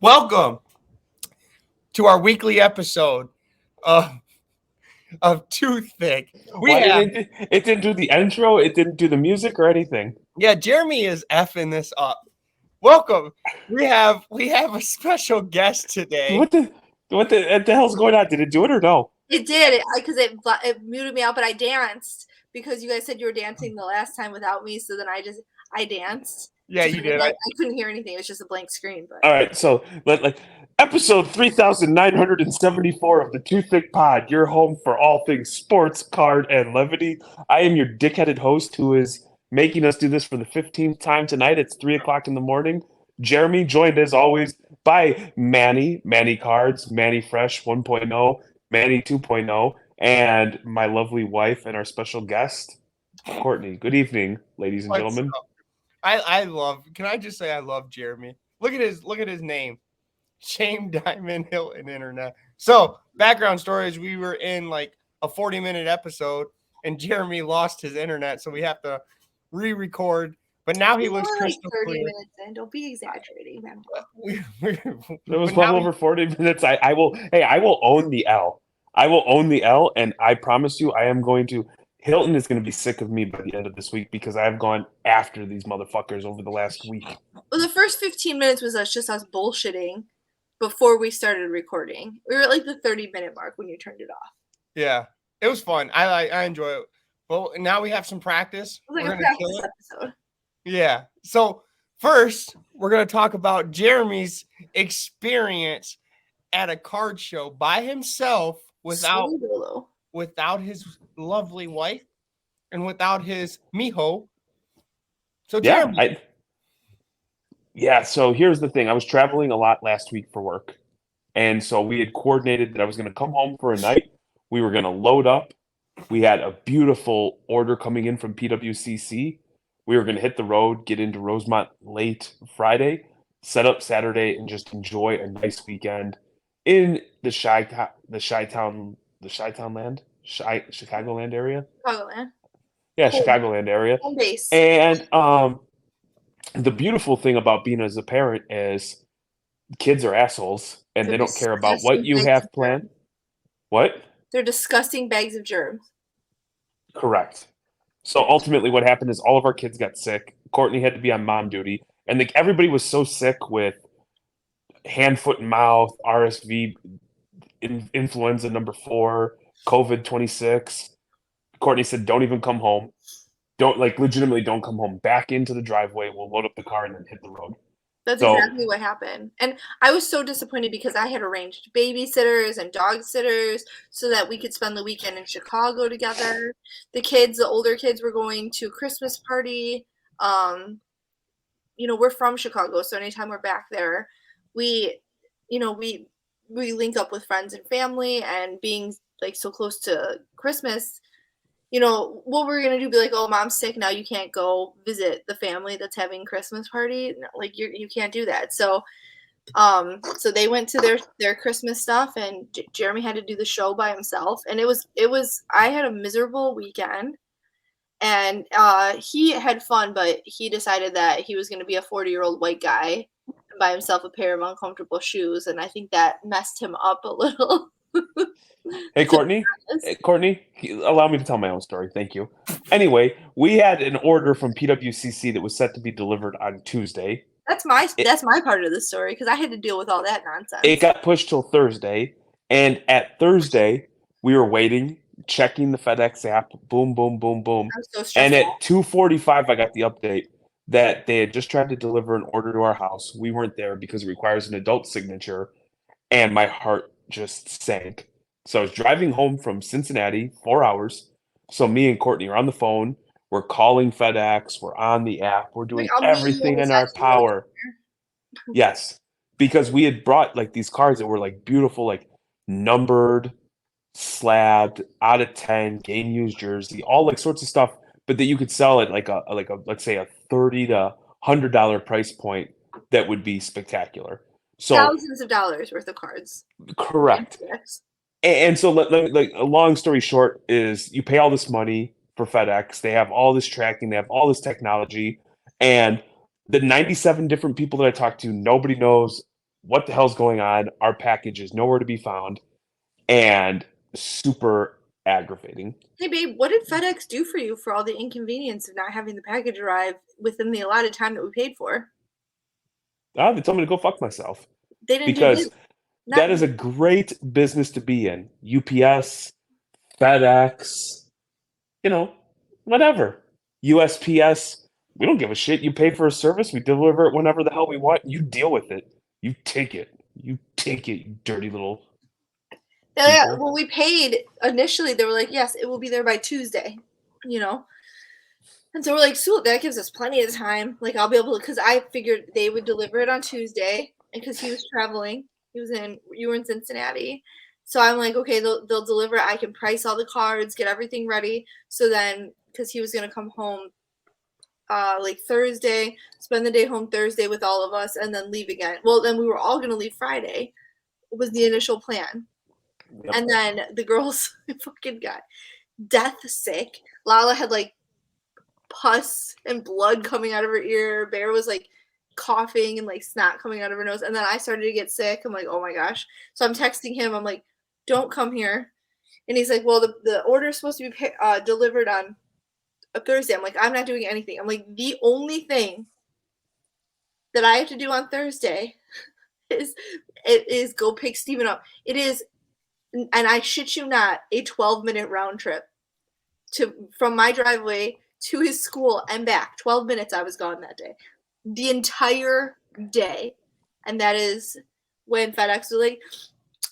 Welcome to our weekly episode of Too Thicc. It didn't do the intro, it didn't do the music or anything. Yeah, Jeremy is effing this up. Welcome. We have a special guest today. What the hell's going on? Did it do it or no? It did, because it muted me out, but I danced because you guys said you were dancing the last time without me, so then I danced. Yeah, you did. I couldn't hear anything. It was just a blank screen. But all right, so episode 3974 of the Too Thicc Pod, your home for all things sports, card, and levity. I am your dickheaded host who is making us do this for the 15th time tonight. It's 3:00 in the morning. Jeremy, joined as always by Manny Cards, Manny Fresh 1.0, Manny 2.0, and my lovely wife and our special guest, Courtney. Good evening, ladies and gentlemen. Can I just say I love Jeremy? Look at his name. Shame Diamond Hilton Internet. So, background story is we were in like a 40-minute episode and Jeremy lost his internet, so we have to re-record. But now he looks crystal clear. 30 minutes in. Don't be exaggerating. It was well over 40 minutes. I will own the L. I will own the L, and I promise you Hilton is going to be sick of me by the end of this week because I have gone after these motherfuckers over the last week. Well, the first 15 minutes was just us bullshitting before we started recording. We were at like the 30-minute mark when you turned it off. Yeah, it was fun. I enjoy it. Well, now we have some practice. It was like a practice episode. Yeah. So first, we're going to talk about Jeremy's experience at a card show by himself without his lovely wife and without his mijo. So Jeremy. So here's the thing. I was traveling a lot last week for work. And so we had coordinated that I was going to come home for a night. We were going to load up. We had a beautiful order coming in from PWCC. We were going to hit the road, get into Rosemont late Friday, set up Saturday, and just enjoy a nice weekend in the Chicagoland area. Chicagoland. Yeah, Chicagoland area. Home base. And the beautiful thing about being as a parent is kids are assholes and they don't care about what you have planned. What? They're disgusting bags of germs. Correct. So ultimately what happened is all of our kids got sick. Courtney had to be on mom duty. And everybody was so sick with hand, foot, and mouth, RSV, influenza number 4, COVID 26. Courtney said, don't even come home. Legitimately don't come home. Back into the driveway. We'll load up the car and then hit the road. That's exactly what happened. And I was so disappointed because I had arranged babysitters and dog sitters so that we could spend the weekend in Chicago together. The older kids were going to a Christmas party. We're from Chicago, so anytime we're back there, we link up with friends and family, and being like so close to Christmas, what we're going to do, be like, oh, mom's sick, now you can't go visit the family that's having Christmas party. Like, you can't do that. So they went to their Christmas stuff, and Jeremy had to do the show by himself. And I had a miserable weekend, and he had fun, but he decided that he was going to be a 40-year-old white guy and buy himself a pair of uncomfortable shoes. And I think that messed him up a little. Hey, Courtney, allow me to tell my own story. Thank you. Anyway, we had an order from PWCC that was set to be delivered on Tuesday. That's my part of the story, because I had to deal with all that nonsense. It got pushed till Thursday, and at Thursday, we were waiting, checking the FedEx app, boom, boom, boom, boom. I'm so stressful. And at 2:45, I got the update that they had just tried to deliver an order to our house. We weren't there because it requires an adult signature, and my heart just sank. So I was driving home from Cincinnati, 4 hours. So me and Courtney are on the phone. We're calling FedEx. We're on the app. We're doing everything in our power. Yes, because we had brought these cards that were beautiful, numbered, slabbed, out of 10, game used jersey, all sorts of stuff, but that you could sell at let's say a $30 to $100 price point that would be spectacular. So thousands of dollars worth of cards. correct. Yes. And so, like a long story short, is you pay all this money for FedEx. They have all this tracking. They have all this technology, and the 97 different people that I talked to, nobody knows what the hell's going on. Our package is nowhere to be found, and super aggravating. Hey, babe, what did FedEx do for you for all the inconvenience of not having the package arrive within the allotted time that we paid for? They told me to go fuck myself They didn't because do that is a great business to be in. UPS, FedEx, whatever. USPS, we don't give a shit. You pay for a service, we deliver it whenever the hell we want. You deal with it. You take it. You take it, you dirty little. Yeah, people. when we paid initially, they were like, yes, it will be there by Tuesday, And so we're like, sweet, that gives us plenty of time. Like, I'll be able to, because I figured they would deliver it on Tuesday, and because he was traveling, you were in Cincinnati. So I'm like, okay, they'll deliver it. I can price all the cards, get everything ready. So then, because he was going to come home like Thursday, spend the day home Thursday with all of us, and then leave again. Well, then we were all going to leave Friday, was the initial plan. Yep. And then the girls fucking got death sick. Lala had like pus and blood coming out of her ear. Bear was like coughing and like snot coming out of her nose. And then I started to get sick. I'm like, oh my gosh. So I'm texting him. I'm like, don't come here. And he's like, well, the order is supposed to be delivered on a Thursday. I'm like, I'm not doing anything. I'm like, the only thing that I have to do on Thursday is go pick Steven up. It is, and I shit you not, a 12-minute round trip from my driveway to his school and back. 12 minutes I was gone that day. The entire day. And that is when FedEx was like,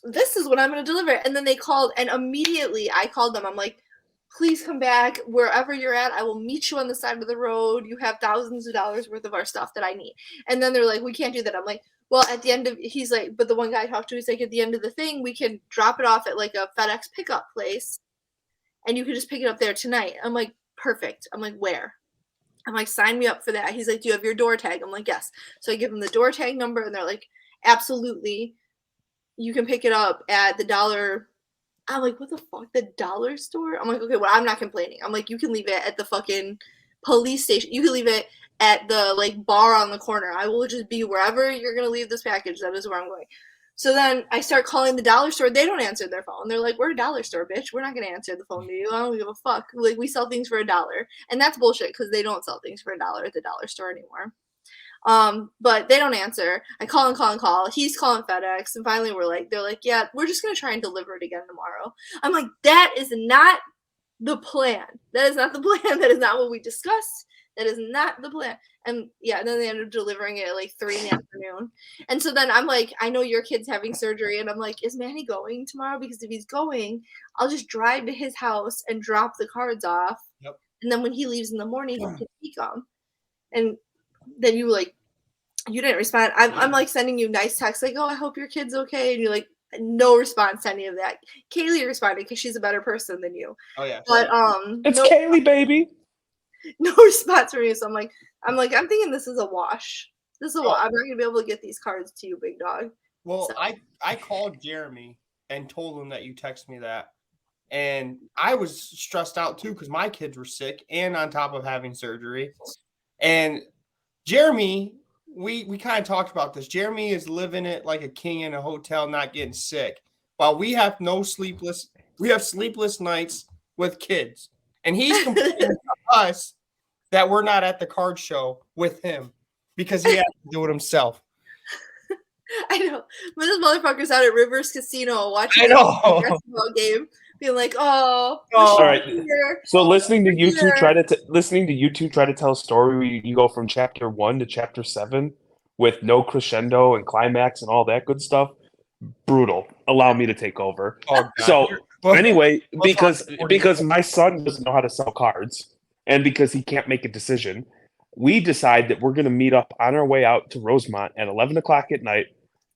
this is what I'm going to deliver. And then they called, and immediately I called them. I'm like, please come back. Wherever you're at, I will meet you on the side of the road. You have thousands of dollars worth of our stuff that I need. And then they're like, we can't do that. I'm like, well, at the end of, he's like, but the one guy I talked to, he's like, at the end of the thing, we can drop it off at like a FedEx pickup place, and you can just pick it up there tonight. I'm like, perfect. I'm like, where? I'm like, sign me up for that. He's like, do you have your door tag? I'm like, yes. So I give him the door tag number, and they're like, absolutely. You can pick it up at the dollar. I'm like, what the fuck? The dollar store? I'm like, okay, well, I'm not complaining. I'm like, you can leave it at the fucking police station. You can leave it at the like bar on the corner. I will just be wherever you're going to leave this package. That is where I'm going. So then I start calling the dollar store. They don't answer their phone. They're like, we're a dollar store, bitch. We're not going to answer the phone to you. I don't give a fuck. Like, we sell things for $1. And that's bullshit because they don't sell things for $1 at the dollar store anymore. But they don't answer. I call and call and call. He's calling FedEx. And finally they're like, yeah, we're just going to try and deliver it again tomorrow. I'm like, that is not the plan. That is not the plan. That is not what we discussed. That is not the plan. And yeah, then they ended up delivering it at like 3 in the afternoon. And so then I'm like, I know your kid's having surgery. And I'm like, is Manny going tomorrow? Because if he's going, I'll just drive to his house and drop the cards off. Yep. And then when he leaves in the morning, he can take them. And then you didn't respond. I'm like sending you nice texts like, oh, I hope your kid's okay. And you're like, no response to any of that. Kaylee responded because she's a better person than you. Oh yeah. But It's Kaylee, baby. No response from you. So I'm thinking this is a wash. This is a wash. I'm not gonna be able to get these cards to you, big dog. Well, So. I called Jeremy and told him that you texted me that. And I was stressed out too because my kids were sick and on top of having surgery. And Jeremy, we kind of talked about this. Jeremy is living it like a king in a hotel, not getting sick. While we have sleepless nights with kids. And he's complaining to us that we're not at the card show with him because he has to do it himself. I know. But this motherfucker's out at Rivers Casino watching I know. a basketball game, being like, oh, All right. here. So listening to you two Here. try to tell a story, you go from chapter 1 to chapter 7 with no crescendo and climax and all that good stuff. Brutal. Allow me to take over. Oh, God. So anyway, we'll because my son doesn't know how to sell cards, and because he can't make a decision, we decide that we're going to meet up on our way out to Rosemont at 11 o'clock at night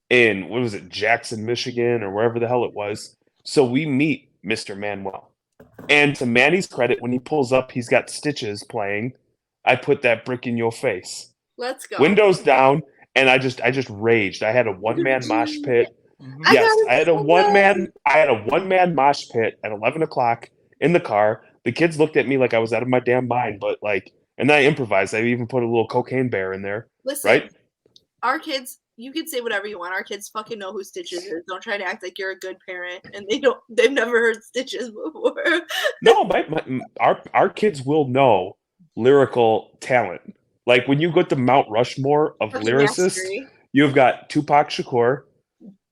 in, what was it, Jackson, Michigan, or wherever the hell it was. So we meet Mr. Manuel. And to Manny's credit, when he pulls up, he's got Stitches playing. I Put That Brick in Your Face. Let's go. Windows down, and I just raged. I had a one-man mosh pit. Mhm. Yes, I had a one-man mosh pit at 11 o'clock in the car. The kids looked at me like I was out of my damn mind, but like, and then I improvised. I even put a little cocaine bear in there. Listen, right? Our kids, you can say whatever you want. Our kids fucking know who Stitches is. Don't try to act like you're a good parent, and they've never heard Stitches before. No, our kids will know lyrical talent. Like when you go to Mount Rushmore of Fucking lyricists, mastery. you've got Tupac Shakur,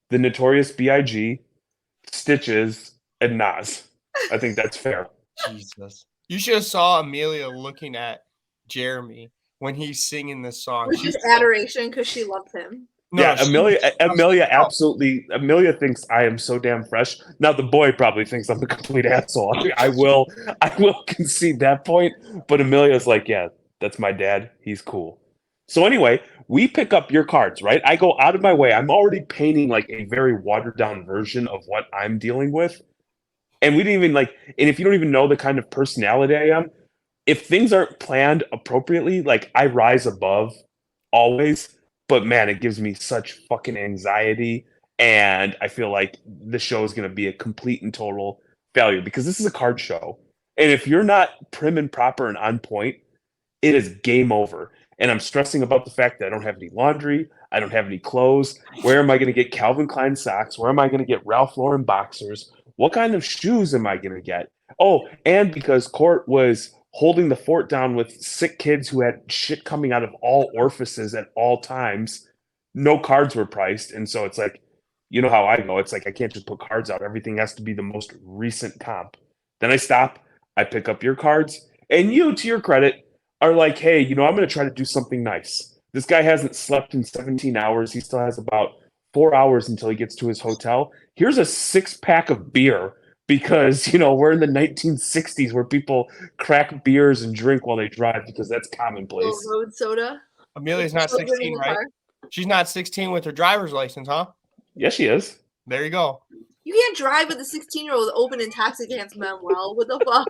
the Notorious B.I.G., Stitches, and Nas. I think that's fair. Jesus. You should have saw Amelia looking at Jeremy when he's singing this song. Which is adoration because she loves him. Yeah, Amelia thinks I am so damn fresh. Now the boy probably thinks I'm a complete asshole. I will concede that point, but Amelia's like, yeah, that's my dad. He's cool. So anyway, we pick up your cards, right? I go out of my way. I'm already painting like a very watered down version of what I'm dealing with. And we didn't even and if you don't even know the kind of personality I am, if things aren't planned appropriately, like I rise above always. But man, it gives me such fucking anxiety, and I feel like the show is going to be a complete and total failure because this is a card show. And if you're not prim and proper and on point, it is game over. And I'm stressing about the fact that I don't have any laundry, I don't have any clothes. Where am I going to get Calvin Klein socks? Where am I going to get Ralph Lauren boxers? What kind of shoes am I going to get? Oh, and because Court was holding the fort down with sick kids who had shit coming out of all orifices at all times, no cards were priced. And so it's like, you know how I go. It's like I can't just put cards out. Everything has to be the most recent comp. Then I stop, I pick up your cards, and you, to your credit, are like, hey, I'm going to try to do something nice. This guy hasn't slept in 17 hours. He still has about 4 hours until he gets to his hotel. Here's a 6-pack of beer. Because, we're in the 1960s where people crack beers and drink while they drive because that's commonplace. Little road soda. Amelia's not 16, right? She's not 16 with her driver's license, huh? Yes, she is. There you go. You can't drive with a 16-year-old open intoxicants, Manuel. What the fuck?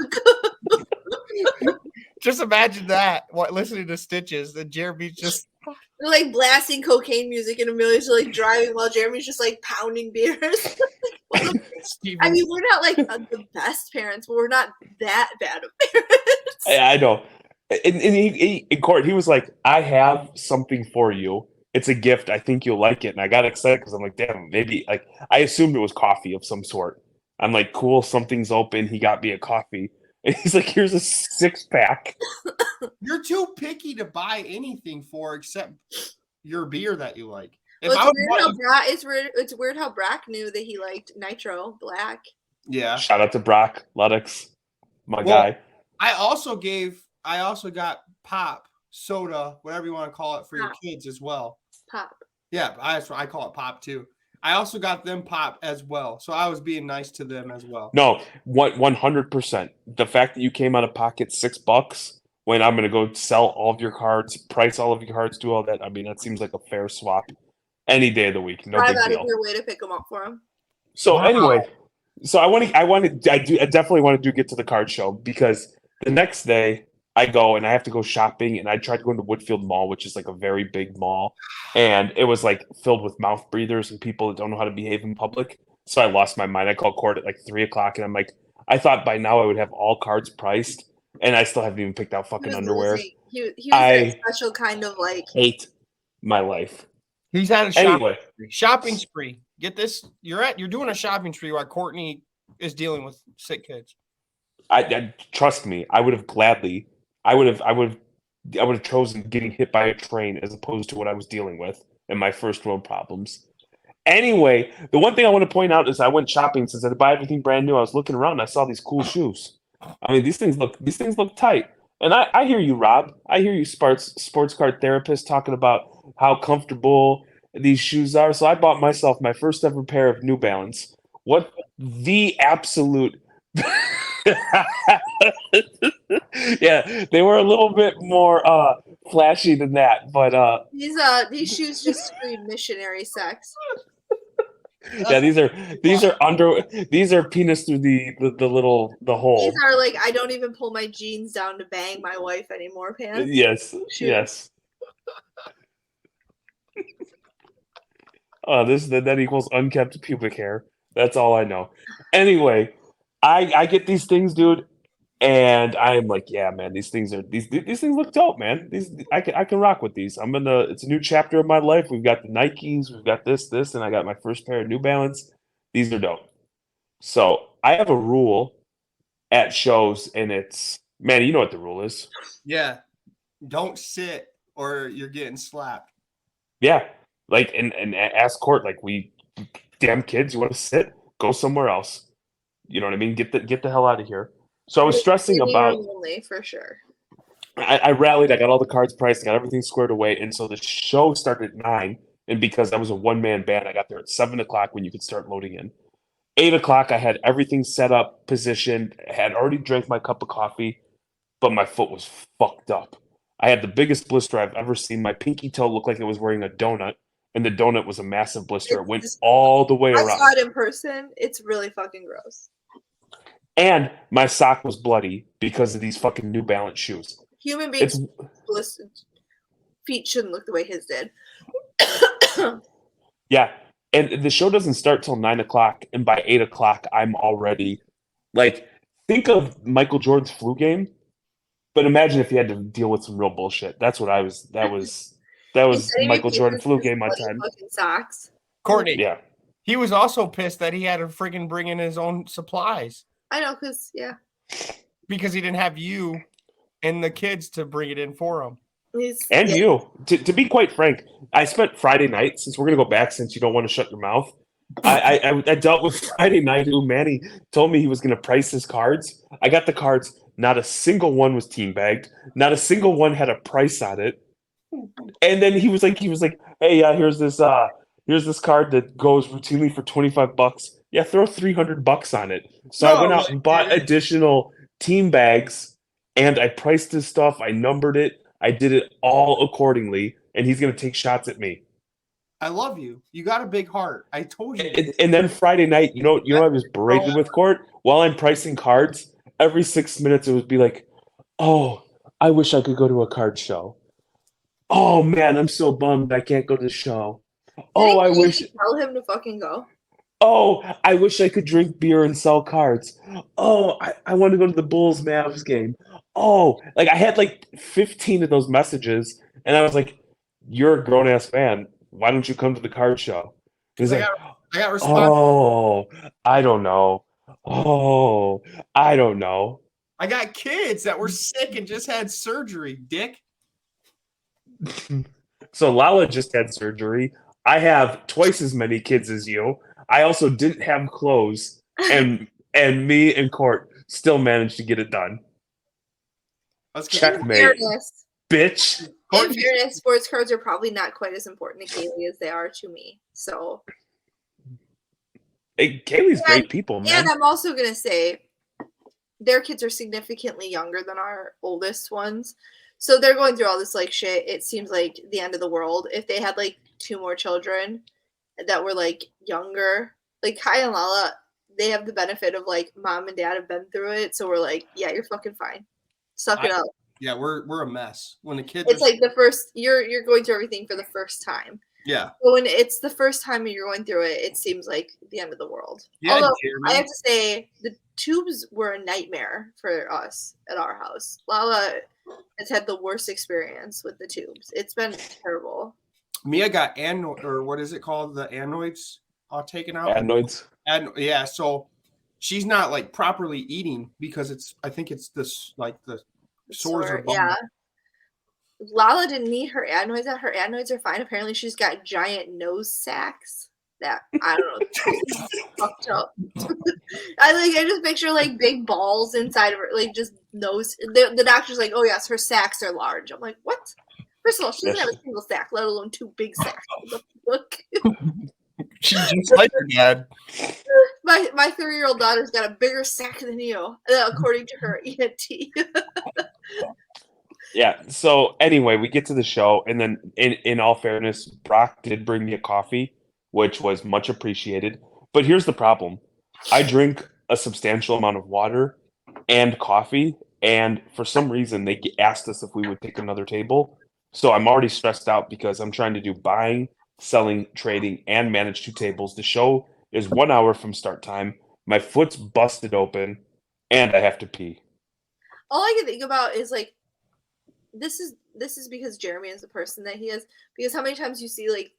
Just imagine that. Listening to Stitches, and Jeremy's just... They're like blasting cocaine music, and Amelia's like driving while Jeremy's just like pounding beers. I mean, we're not like the best parents, but we're not that bad of parents. I know. And in court, he was like, I have something for you. It's a gift. I think you'll like it. And I got excited because I'm like, damn, maybe, I assumed it was coffee of some sort. I'm like, cool, something's open. He got me a coffee. And he's like, here's a 6-pack. You're too picky to buy anything for except your beer that you like. It's weird how Brock knew that he liked Nitro Black. Yeah. Shout out to Brock, Ludex, my guy. I also got pop, soda, whatever you want to call it, for your kids as well. Pop. Yeah, I call it pop too. I also got them pop as well. So I was being nice to them as well. No, 100%. The fact that you came out of pocket $6 when I'm going to go sell all of your cards, price all of your cards, do all that. I mean, that seems like a fair swap any day of the week. No big deal. Drive out of your way to pick them up for them. So anyway, I definitely want to get to the card show because the next day I go and I have to go shopping, and I tried to go into Woodfield Mall, which is like a very big mall, and it was like filled with mouth breathers and people that don't know how to behave in public. So I lost my mind. I called court at like 3 o'clock, and I'm like, I thought by now I would have all cards priced, and I still haven't even picked out fucking underwear. He was a special kind of like hate my life. He's had a shopping spree. Get this, you're doing a shopping spree while Courtney is dealing with sick kids. I trust me. I would have chosen getting hit by a train as opposed to what I was dealing with in my first world problems. Anyway, the one thing I want to point out is I went shopping since I had to buy everything brand new. I was looking around and I saw these cool shoes. I mean, these things look tight. And I hear you, Rob. I hear you, sports card therapist, talking about how comfortable these shoes are. So I bought myself my first ever pair of New Balance. What the absolute... Yeah, they were a little bit more flashy than that, but these shoes just scream missionary sex. Yeah, these are penis through the hole. These are like, I don't even pull my jeans down to bang my wife anymore pants. Yes. Shoes. Yes. That equals unkept pubic hair. That's all I know. Anyway, I get these things, dude, and I'm like, yeah, man, these things look dope, man. I can rock with these. It's a new chapter of my life. We've got the Nikes, we've got this, and I got my first pair of New Balance. These are dope. So I have a rule at shows, and it's man, you know what the rule is. Yeah. Don't sit or you're getting slapped. Yeah. Like and ask Court, like damn kids, you want to sit? Go somewhere else. You know what I mean? Get the hell out of here. So I was stressing about only for sure. I rallied, I got all the cards priced, I got everything squared away, and so the show started at 9, and because I was a one-man band, I got there at 7 o'clock when you could start loading in. 8 o'clock, I had everything set up, positioned, had already drank my cup of coffee, but my foot was fucked up. I had the biggest blister I've ever seen. My pinky toe looked like it was wearing a donut, and the donut was a massive blister. It went all the way around. I saw it in person. It's really fucking gross. And my sock was bloody because of these fucking New Balance shoes. Human beings' feet shouldn't look the way his did. Yeah. And the show doesn't start till 9 o'clock, and by 8 o'clock, I'm already like, think of Michael Jordan's flu game, but imagine if you had to deal with some real bullshit. That's what I was. That was Michael Jordan flu game on time. Socks. Courtney, Yeah, he was also pissed that he had to freaking bring in his own supplies. I know, because he didn't have you and the kids to bring it in for him. You. To be quite frank, I spent Friday night, since we're going to go back since you don't want to shut your mouth, I dealt with Friday night. Manny told me he was going to price his cards. I got the cards. Not a single one was team bagged. Not a single one had a price on it. And then he was like, hey, here's this card that goes routinely for $25. Yeah, throw $300 on it. So I went out and bought additional team bags, and I priced his stuff. I numbered it. I did it all accordingly, and he's going to take shots at me. I love you. You got a big heart. I told you. And then Friday night, I was berated with Court while I'm pricing cards. Every 6 minutes, it would be like, oh, I wish I could go to a card show. Oh, man, I'm so bummed I can't go to the show. Oh, I wish. Tell him to fucking go. Oh, I wish I could drink beer and sell cards. Oh, I want to go to the Bulls-Mavs game. Oh, like I had like 15 of those messages, and I was like, you're a grown-ass man. Why don't you come to the card show? He's like, I got response. Oh, I don't know. Oh, I don't know. I got kids that were sick and just had surgery, dick. So Lala just had surgery. I have twice as many kids as you. I also didn't have clothes, and me and Court still managed to get it done. Checkmate, bitch. In fairness, sports cards are probably not quite as important to Kaylee as they are to me. So, Kaylee's great people, man. And I'm also gonna say, their kids are significantly younger than our oldest ones, so they're going through all this like shit. It seems like the end of the world. If they had like 2 more children that were like younger, like Kai and Lala, they have the benefit of like mom and dad have been through it, so we're like, yeah, you're fucking fine. Suck it up. Yeah, we're a mess. When the kids, it's like the first you're going through everything for the first time. Yeah. But when it's the first time you're going through it, it seems like the end of the world. Yeah, although I have to say the tubes were a nightmare for us at our house. Lala has had the worst experience with the tubes. It's been terrible. Mia got what is it called? The anoids taken out. Adenoids. Yeah, so she's not like properly eating because I think it's this like the sores are bumping. Yeah. Lala didn't need her adenoids out. Her adenoids are fine. Apparently she's got giant nose sacs that I don't know fucked up. I just picture like big balls inside of her, like just nose. The doctor's like, oh yes, her sacs are large. I'm like, what? First of all, she doesn't have a single sack, let alone 2 big sacks. Look. She's just like her dad. My 3-year-old daughter's got a bigger sack than you, according to her ENT. Yeah. So anyway, we get to the show, and then in all fairness, Brock did bring me a coffee, which was much appreciated. But here's the problem. I drink a substantial amount of water and coffee, and for some reason they asked us if we would take another table. So I'm already stressed out because I'm trying to do buying selling, trading, and manage 2 tables. The show is 1 hour from start time. My foot's busted open, and I have to pee. All I can think about is like this is because Jeremy is the person that he is. Because how many times you see like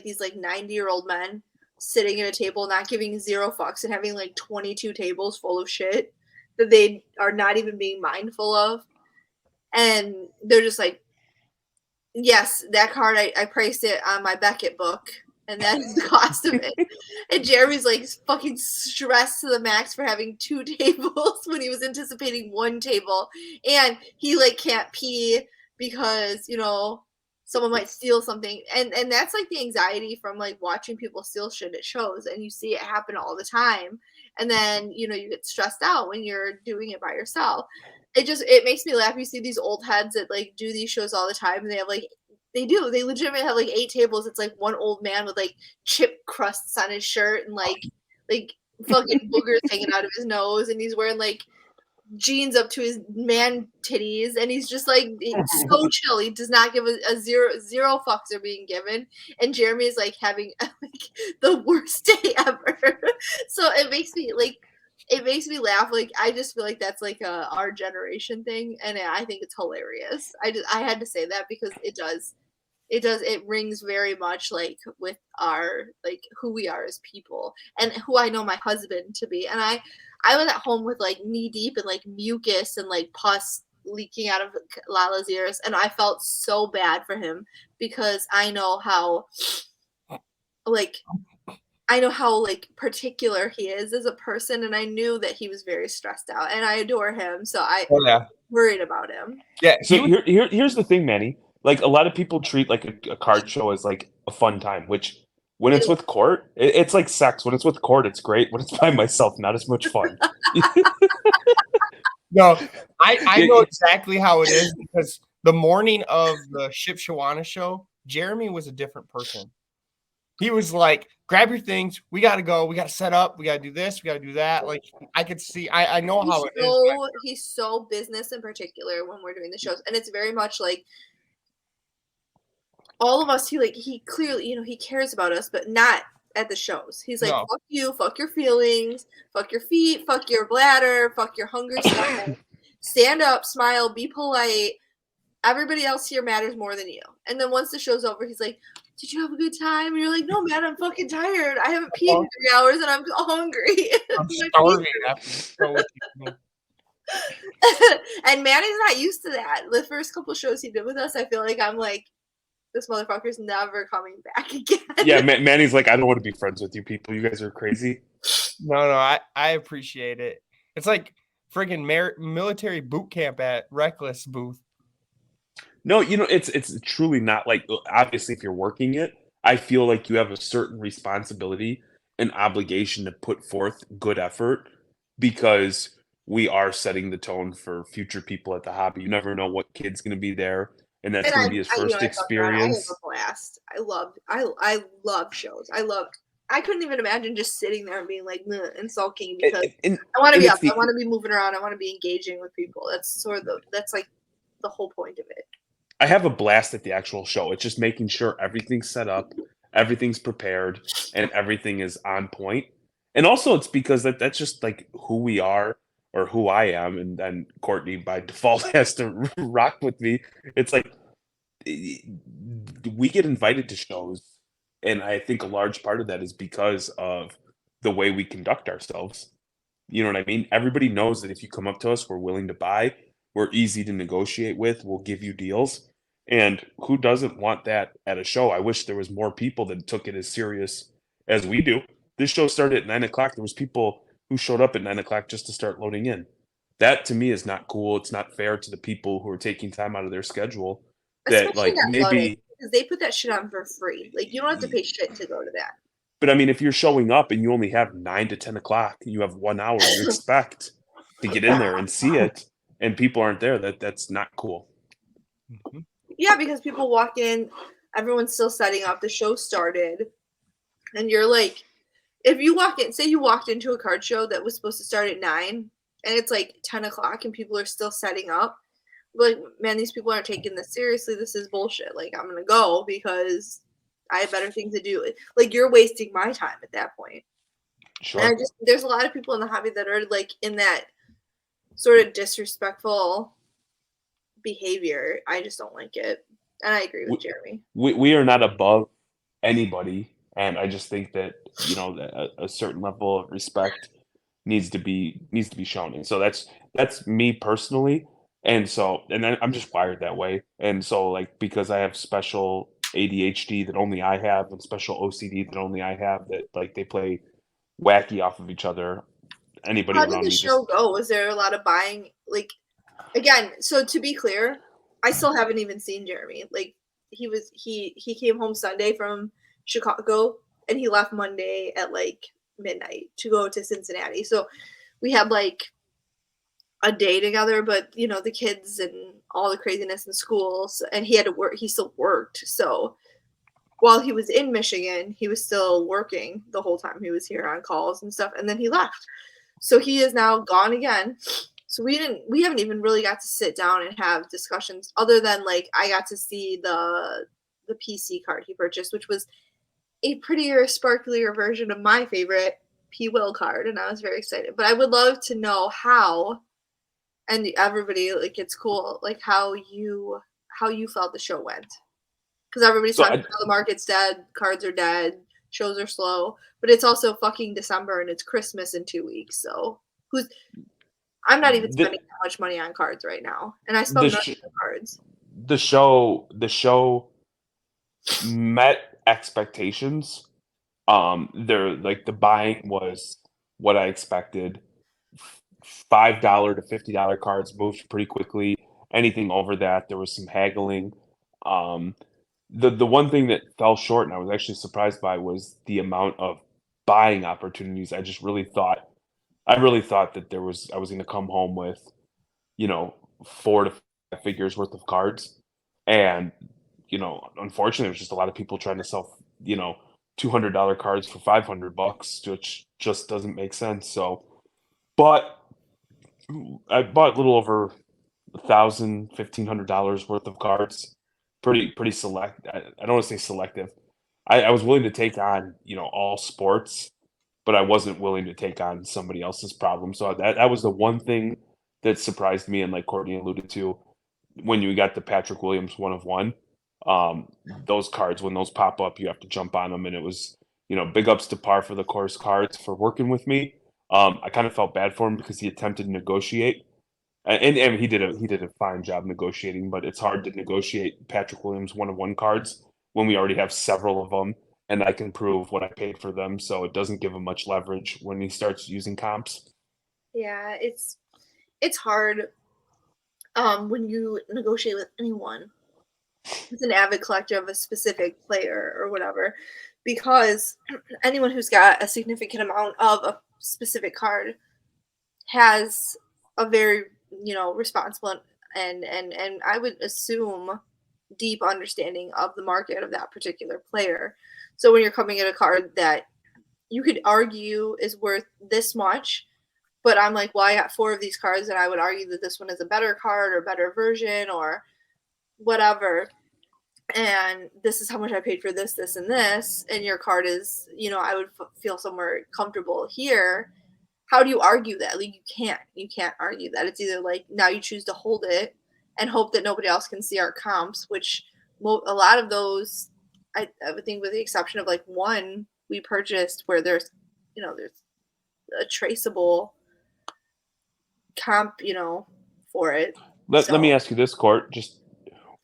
these like 90-year-old men sitting at a table not giving 0 fucks and having like 22 tables full of shit that they are not even being mindful of, and they're just like, yes, that card I priced it on my Beckett book, and that's the cost of it. And Jeremy's like fucking stressed to the max for having 2 tables when he was anticipating 1 table, and he like can't pee because someone might steal something, and that's like the anxiety from like watching people steal shit at shows, and you see it happen all the time, and then you get stressed out when you're doing it by yourself. It makes me laugh. You see these old heads that like do these shows all the time, and they have like they legitimately have like 8 tables. It's like one old man with like chip crusts on his shirt and like fucking boogers hanging out of his nose, and he's wearing like jeans up to his man titties, and he's just like so chill. He does not give a zero fucks are being given, and Jeremy is like having like the worst day ever. So it makes me laugh. Like I just feel like that's like our generation thing, and I think it's hilarious. I had to say that because it rings very much like with our like who we are as people and who I know my husband to be. And I was at home with like knee deep in like mucus and like pus leaking out of Lala's ears, and I felt so bad for him because I know how particular he is as a person, and I knew that he was very stressed out, and I adore him, so I worried about him. Yeah. So here's the thing, Manny. Like a lot of people treat like a card show as like a fun time, which when it's with Court, it's like sex. When it's with Court, it's great. When it's by myself, not as much fun. No, I know exactly how it is because the morning of the Ship Shawana show, Jeremy was a different person. He was like, grab your things. We got to go. We got to set up. We got to do this. We got to do that. Like, I could see, I know how it is. He's so business in particular when we're doing the shows. And it's very much like all of us, he clearly, he cares about us, but not at the shows. He's like, fuck you, fuck your feelings, fuck your feet, fuck your bladder, fuck your hunger stomach. Stand up, smile, be polite. Everybody else here matters more than you. And then once the show's over, he's like, did you have a good time? And you're like, no, man, I'm fucking tired. I haven't peed in 3 hours and I'm hungry. I'm starving after the show with you. And Manny's not used to that. The first couple shows he did with us, I feel like I'm like, this motherfucker's never coming back again. Yeah, Manny's like, I don't want to be friends with you people. You guys are crazy. No, I appreciate it. It's like friggin' military boot camp at Reckless booth. No, it's truly not like, obviously if you're working it, I feel like you have a certain responsibility and obligation to put forth good effort because we are setting the tone for future people at the hobby. You never know what kid's going to be there, and that's going to be his first experience. I have a blast. I love shows. I couldn't even imagine just sitting there and being like and sulking because I want to be up. I want to be moving around. I want to be engaging with people. That's that's like the whole point of it. I have a blast at the actual show. It's just making sure everything's set up, everything's prepared, and everything is on point. And also it's because that's just like who we are or who I am. And then Courtney by default has to rock with me. It's like we get invited to shows. And I think a large part of that is because of the way we conduct ourselves. You know what I mean? Everybody knows that if you come up to us, we're willing to buy. We're easy to negotiate with. We'll give you deals. And who doesn't want that at a show? I wish there was more people that took it as serious as we do. This show started at 9 o'clock. There was people who showed up at 9 o'clock just to start loading in. That to me is not cool. It's not fair to the people who are taking time out of their schedule. That especially like maybe because they put that shit on for free. Like you don't have to pay shit to go to that. But I mean, if you're showing up and you only have 9 to 10 o'clock, you have 1 hour, you expect to get in there and see it. And people aren't there, that's not cool. Mm-hmm. Yeah, because people walk in, everyone's still setting up, the show started, and you're like, if you walk in, say you walked into a card show that was supposed to start at 9, and it's like 10 o'clock and people are still setting up, like, man, these people aren't taking this seriously, this is bullshit, like, I'm gonna go because I have better things to do. Like, you're wasting my time at that point. Sure. And there's a lot of people in the hobby that are like in that sort of disrespectful behavior. I just don't like it. And I agree with Jeremy. We are not above anybody, and I just think that, you know, a certain level of respect needs to be shown. And so that's me personally. And so, and then I'm just wired that way. And so, like, because I have special ADHD that only I have and special OCD that only I have, that like they play wacky off of each other. Anybody How did around the me show just go? Was there a lot of buying? Like, again, so to be clear, I still haven't even seen Jeremy. Like, he came home Sunday from Chicago and he left Monday at like midnight to go to Cincinnati. So we had like a day together, but you know, the kids and all the craziness in schools, and he had to work. He still worked. So while he was in Michigan, he was still working the whole time he was here on calls and stuff. And then he left. So he is now gone again. So we haven't even really got to sit down and have discussions, other than like I got to see the PC card he purchased, which was a prettier, sparklier version of my favorite P. Will card, and I was very excited. But I would love to know how, and everybody, like, it's cool, like how you felt the show went, because everybody's talking about the market's dead, cards are dead, shows are slow, but it's also fucking December and it's Christmas in 2 weeks. So I'm not even spending that much money on cards right now, and I spent nothing on cards. The show met expectations. There, like, the buying was what I expected. $5 to $50 cards moved pretty quickly. Anything over that, there was some haggling. The one thing that fell short, and I was actually surprised by, was the amount of buying opportunities. I really thought that I was going to come home with, you know, 4 to 5 figures worth of cards, and you know, unfortunately, it was just a lot of people trying to sell, you know, $200 cards for $500, which just doesn't make sense. So, but I bought a little over $1,000-$1,500 worth of cards. Pretty select. I don't want to say selective. I was willing to take on, you know, all sports, but I wasn't willing to take on somebody else's problem. So that was the one thing that surprised me, and like Courtney alluded to, when you got the Patrick Williams 1 of 1, those cards, when those pop up, you have to jump on them. And it was, you know, big ups to Par for the Course Cards for working with me. I kind of felt bad for him because he attempted to negotiate, and he did a fine job negotiating. But it's hard to negotiate Patrick Williams 1 of 1 cards when we already have several of them, and I can prove what I paid for them. So it doesn't give him much leverage when he starts using comps. Yeah, it's hard when you negotiate with anyone who's an avid collector of a specific player or whatever, because anyone who's got a significant amount of a specific card has a very, you know, responsible and I would assume deep understanding of the market of that particular player. So when you're coming at a card that you could argue is worth this much, but I'm like, well, I got 4 of these cards, and I would argue that this one is a better card or better version or whatever. And this is how much I paid for this, this, and this. And your card is, you know, I would feel somewhere comfortable here. How do you argue that? Like, you can't argue that. It's either like, now you choose to hold it and hope that nobody else can see our comps, which a lot of those, I would think, with the exception of like one we purchased where there's, you know, there's a traceable comp, you know, for it. Let me ask you this, Court. Just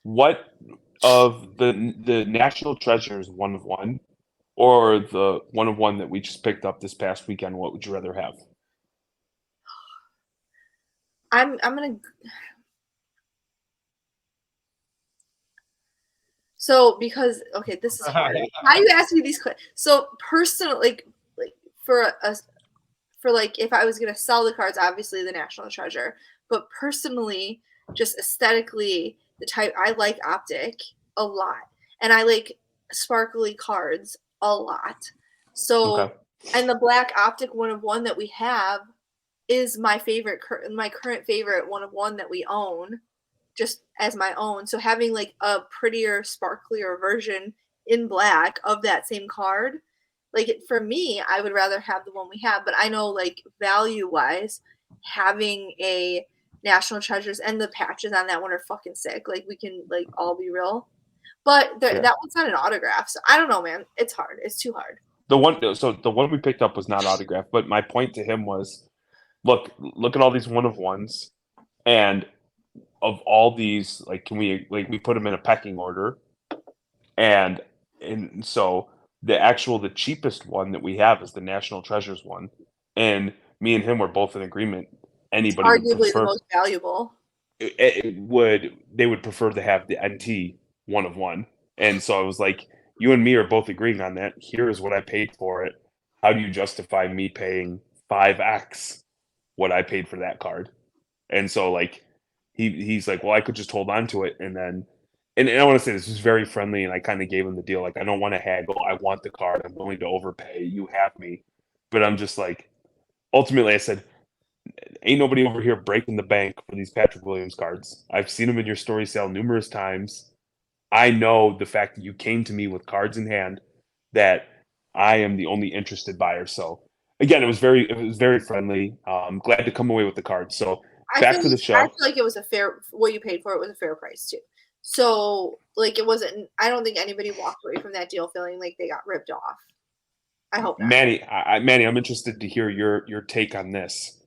what of the National Treasures 1 of 1 or the 1 of 1 that we just picked up this past weekend, what would you rather have? I'm gonna. So because okay, this is hard. How do you ask me these questions? So personally, like for like if I was gonna sell the cards, obviously the National Treasure. But personally, just aesthetically, the type I like Optic a lot, and I like sparkly cards a lot. So Okay. and the black Optic 1 of 1 that we have is my favorite, my current favorite 1 of 1 that we own, just as my own. So having like a prettier, sparklier version in black of that same card. Like for me, I would rather have the one we have, but I know like value wise, having a National Treasures and the patches on that one are fucking sick. Like we can like all be real. But that one's not an autograph, so I don't know, man. It's hard. It's too hard. The one we picked up was not autographed, but my point to him was, look at all these one of ones, and of all these, like, can we we put them in a pecking order, and so the cheapest one that we have is the National Treasures one, and me and him were both in agreement. Anybody would Arguably prefer, the most valuable. they would prefer to have the NT one of one, and so I was like, you and me are both agreeing on that. Here is what I paid for it. How do you justify me paying 5x what I paid for that card? And so like he's like, well, I could just hold on to it, and then and I want to say this was very friendly, and I kind of gave him the deal. Like, I don't want to haggle. I want the card. I'm willing to overpay. You have me. But I'm just like, ultimately, I said, ain't nobody over here breaking the bank for these Patrick Williams cards. I've seen them in your story sale numerous times. I know the fact that you came to me with cards in hand, that I am the only interested buyer. So again, it was very friendly. Glad to come away with the cards. So back to the show. I feel like it was a fair, what you paid for it was a fair price too. So like it wasn't, I don't think anybody walked away from that deal feeling like they got ripped off. I hope not. Manny, I'm interested to hear your take on this.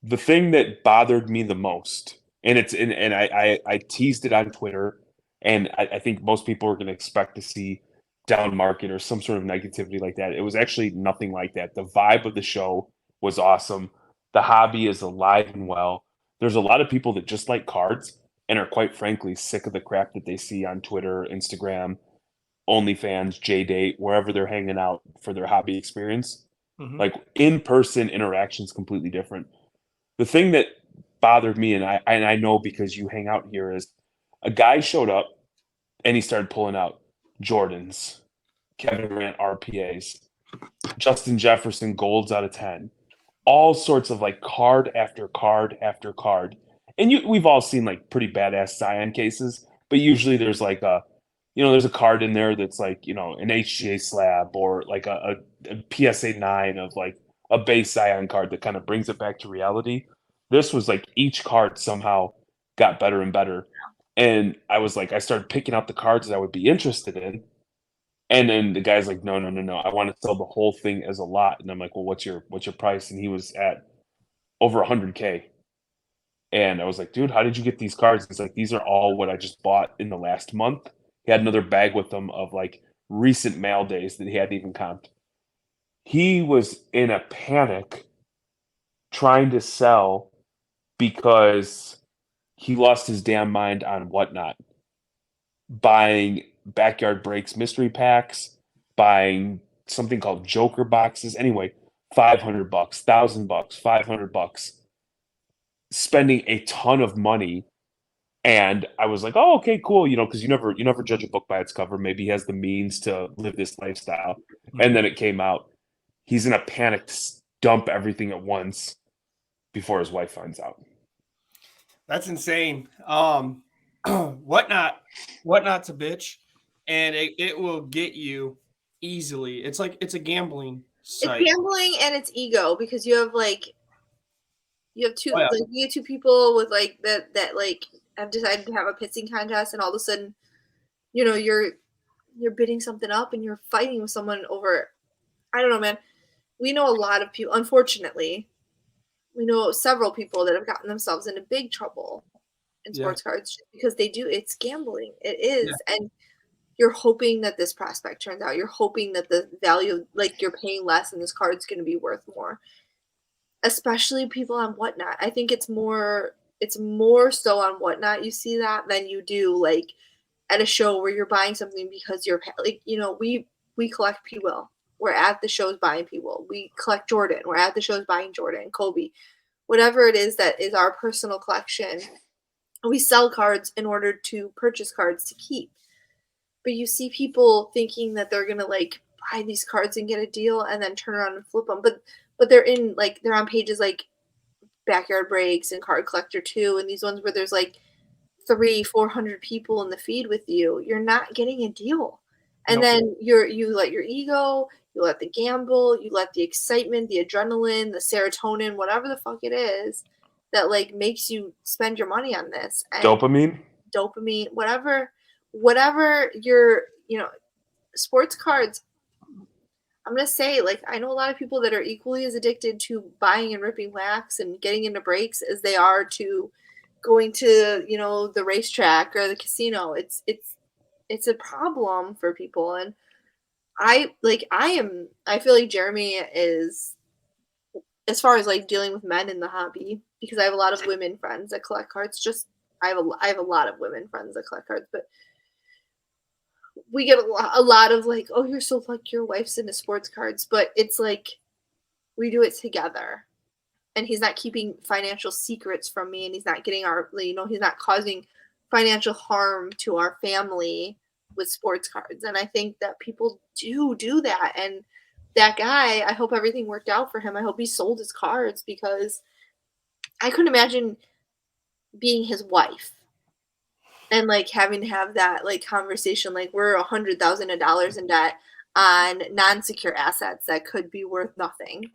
The thing that bothered me the most, and I teased it on Twitter, and I think most people are going to expect to see down market or some sort of negativity like that. It was actually nothing like that. The vibe of the show was awesome. The hobby is alive and well. There's a lot of people that just like cards and are quite frankly sick of the crap that they see on Twitter, Instagram, OnlyFans, JDate, wherever they're hanging out for their hobby experience. Mhm. Like, in-person interaction is completely different. The thing that bothered me, and I know because you hang out here, is a guy showed up and he started pulling out Jordans, Kevin Durant RPAs, Justin Jefferson golds out of 10, all sorts of like card after card after card. And we've all seen like pretty badass Zion cases, but usually there's like there's a card in there that's like, an HGA slab or like a PSA 9 of like a base Zion card that kind of brings it back to reality. This was like each card somehow got better and better. And I was like, I started picking out the cards that I would be interested in. And then the guy's like, no. I want to sell the whole thing as a lot. And I'm like, well, what's your price? And he was at over 100K. And I was like, dude, how did you get these cards? He's like, these are all what I just bought in the last month. He had another bag with him of like recent mail days that he hadn't even comped. He was in a panic trying to sell because he lost his damn mind on Whatnot, buying Backyard Breaks mystery packs, buying something called Joker boxes. Anyway, $500, $1,000, $500, spending a ton of money. And I was like, oh, okay, cool. Because you never judge a book by its cover. Maybe he has the means to live this lifestyle. Mm-hmm. And then it came out. He's in a panic to dump everything at once before his wife finds out. That's insane. Whatnot's a bitch, and it will get you easily. It's a gambling site. It's gambling and it's ego, because you have two Oh, yeah. like you have two people with like that like have decided to have a pissing contest, and all of a sudden, you're bidding something up and you're fighting with someone over. I don't know, man. We know a lot of people. Unfortunately, we know several people that have gotten themselves into big trouble in sports cards just because they do. It's gambling. It is, and you're hoping that this prospect turns out. You're hoping that the value, like you're paying less, and this card's going to be worth more. Especially people on Whatnot. I think it's more so on Whatnot you see that than you do like at a show where you're buying something because you're like, we collect P. Will. We're at the shows buying P. Will. We collect Jordan. We're at the shows buying Jordan, Kobe, whatever it is that is our personal collection. We sell cards in order to purchase cards to keep. But you see people thinking that they're gonna like buy these cards and get a deal and then turn around and flip them. But they're on pages like Backyard Breaks and Card Collector 2 and these ones where there's like 300-400 people in the feed with you. You're not getting a deal. And then you let your ego, you let the gamble, you let the excitement, the adrenaline, the serotonin, whatever the fuck it is that like makes you spend your money on this. And dopamine, whatever your, sports cards. I'm going to say, like, I know a lot of people that are equally as addicted to buying and ripping wax and getting into breaks as they are to going to, the racetrack or the casino. It's a problem for people. And I feel like Jeremy is, as far as like dealing with men in the hobby, because I have a lot of women friends that collect cards. I have a lot of women friends that collect cards, but we get a lot of like, oh, you're so lucky your wife's into sports cards, but it's like we do it together, and he's not keeping financial secrets from me, and he's not getting he's not causing financial harm to our family with sports cards. And I think that people do that. And that guy, I hope everything worked out for him. I hope he sold his cards, because I couldn't imagine being his wife and like having to have that like conversation, like we're $100,000 in debt on non-secure assets that could be worth nothing.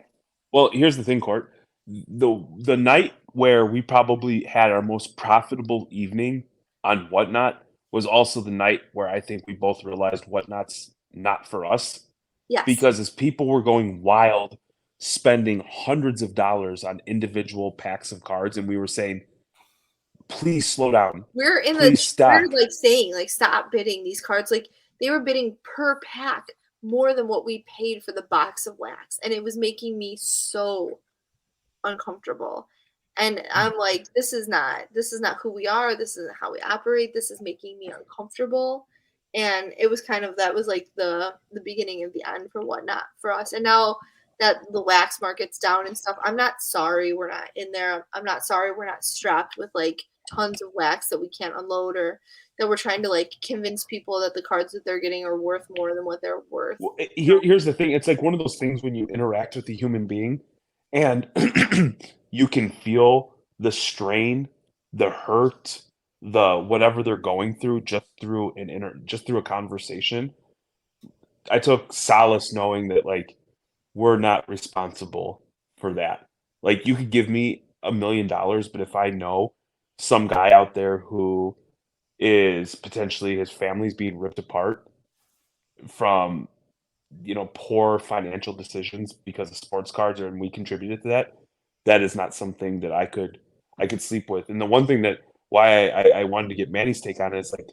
Well, here's the thing, Court. The night where we probably had our most profitable evening on Whatnot was also the night where I think we both realized Whatnot's not for us. Yes. Because as people were going wild, spending hundreds of dollars on individual packs of cards, and we were saying, please slow down. We're like saying, like, stop bidding these cards. Like, they were bidding per pack more than what we paid for the box of wax. And it was making me so uncomfortable. And I'm like, this is not who we are. This isn't how we operate. This is making me uncomfortable. And it was that was like the beginning of the end for Whatnot for us. And now that the wax market's down and stuff, I'm not sorry we're not in there. I'm not sorry we're not strapped with like tons of wax that we can't unload, or that we're trying to like convince people that the cards that they're getting are worth more than what they're worth. Well, here's the thing. It's like one of those things when you interact with a human being and you can feel the strain, the hurt, the whatever they're going through just through a conversation. I took solace knowing that like we're not responsible for that. Like, you could give me $1 million, but if I know some guy out there who is potentially his family's being ripped apart from, poor financial decisions because of sports cards, and we contributed to that, that is not something that I could sleep with. And the one thing that why I wanted to get Manny's take on it is like,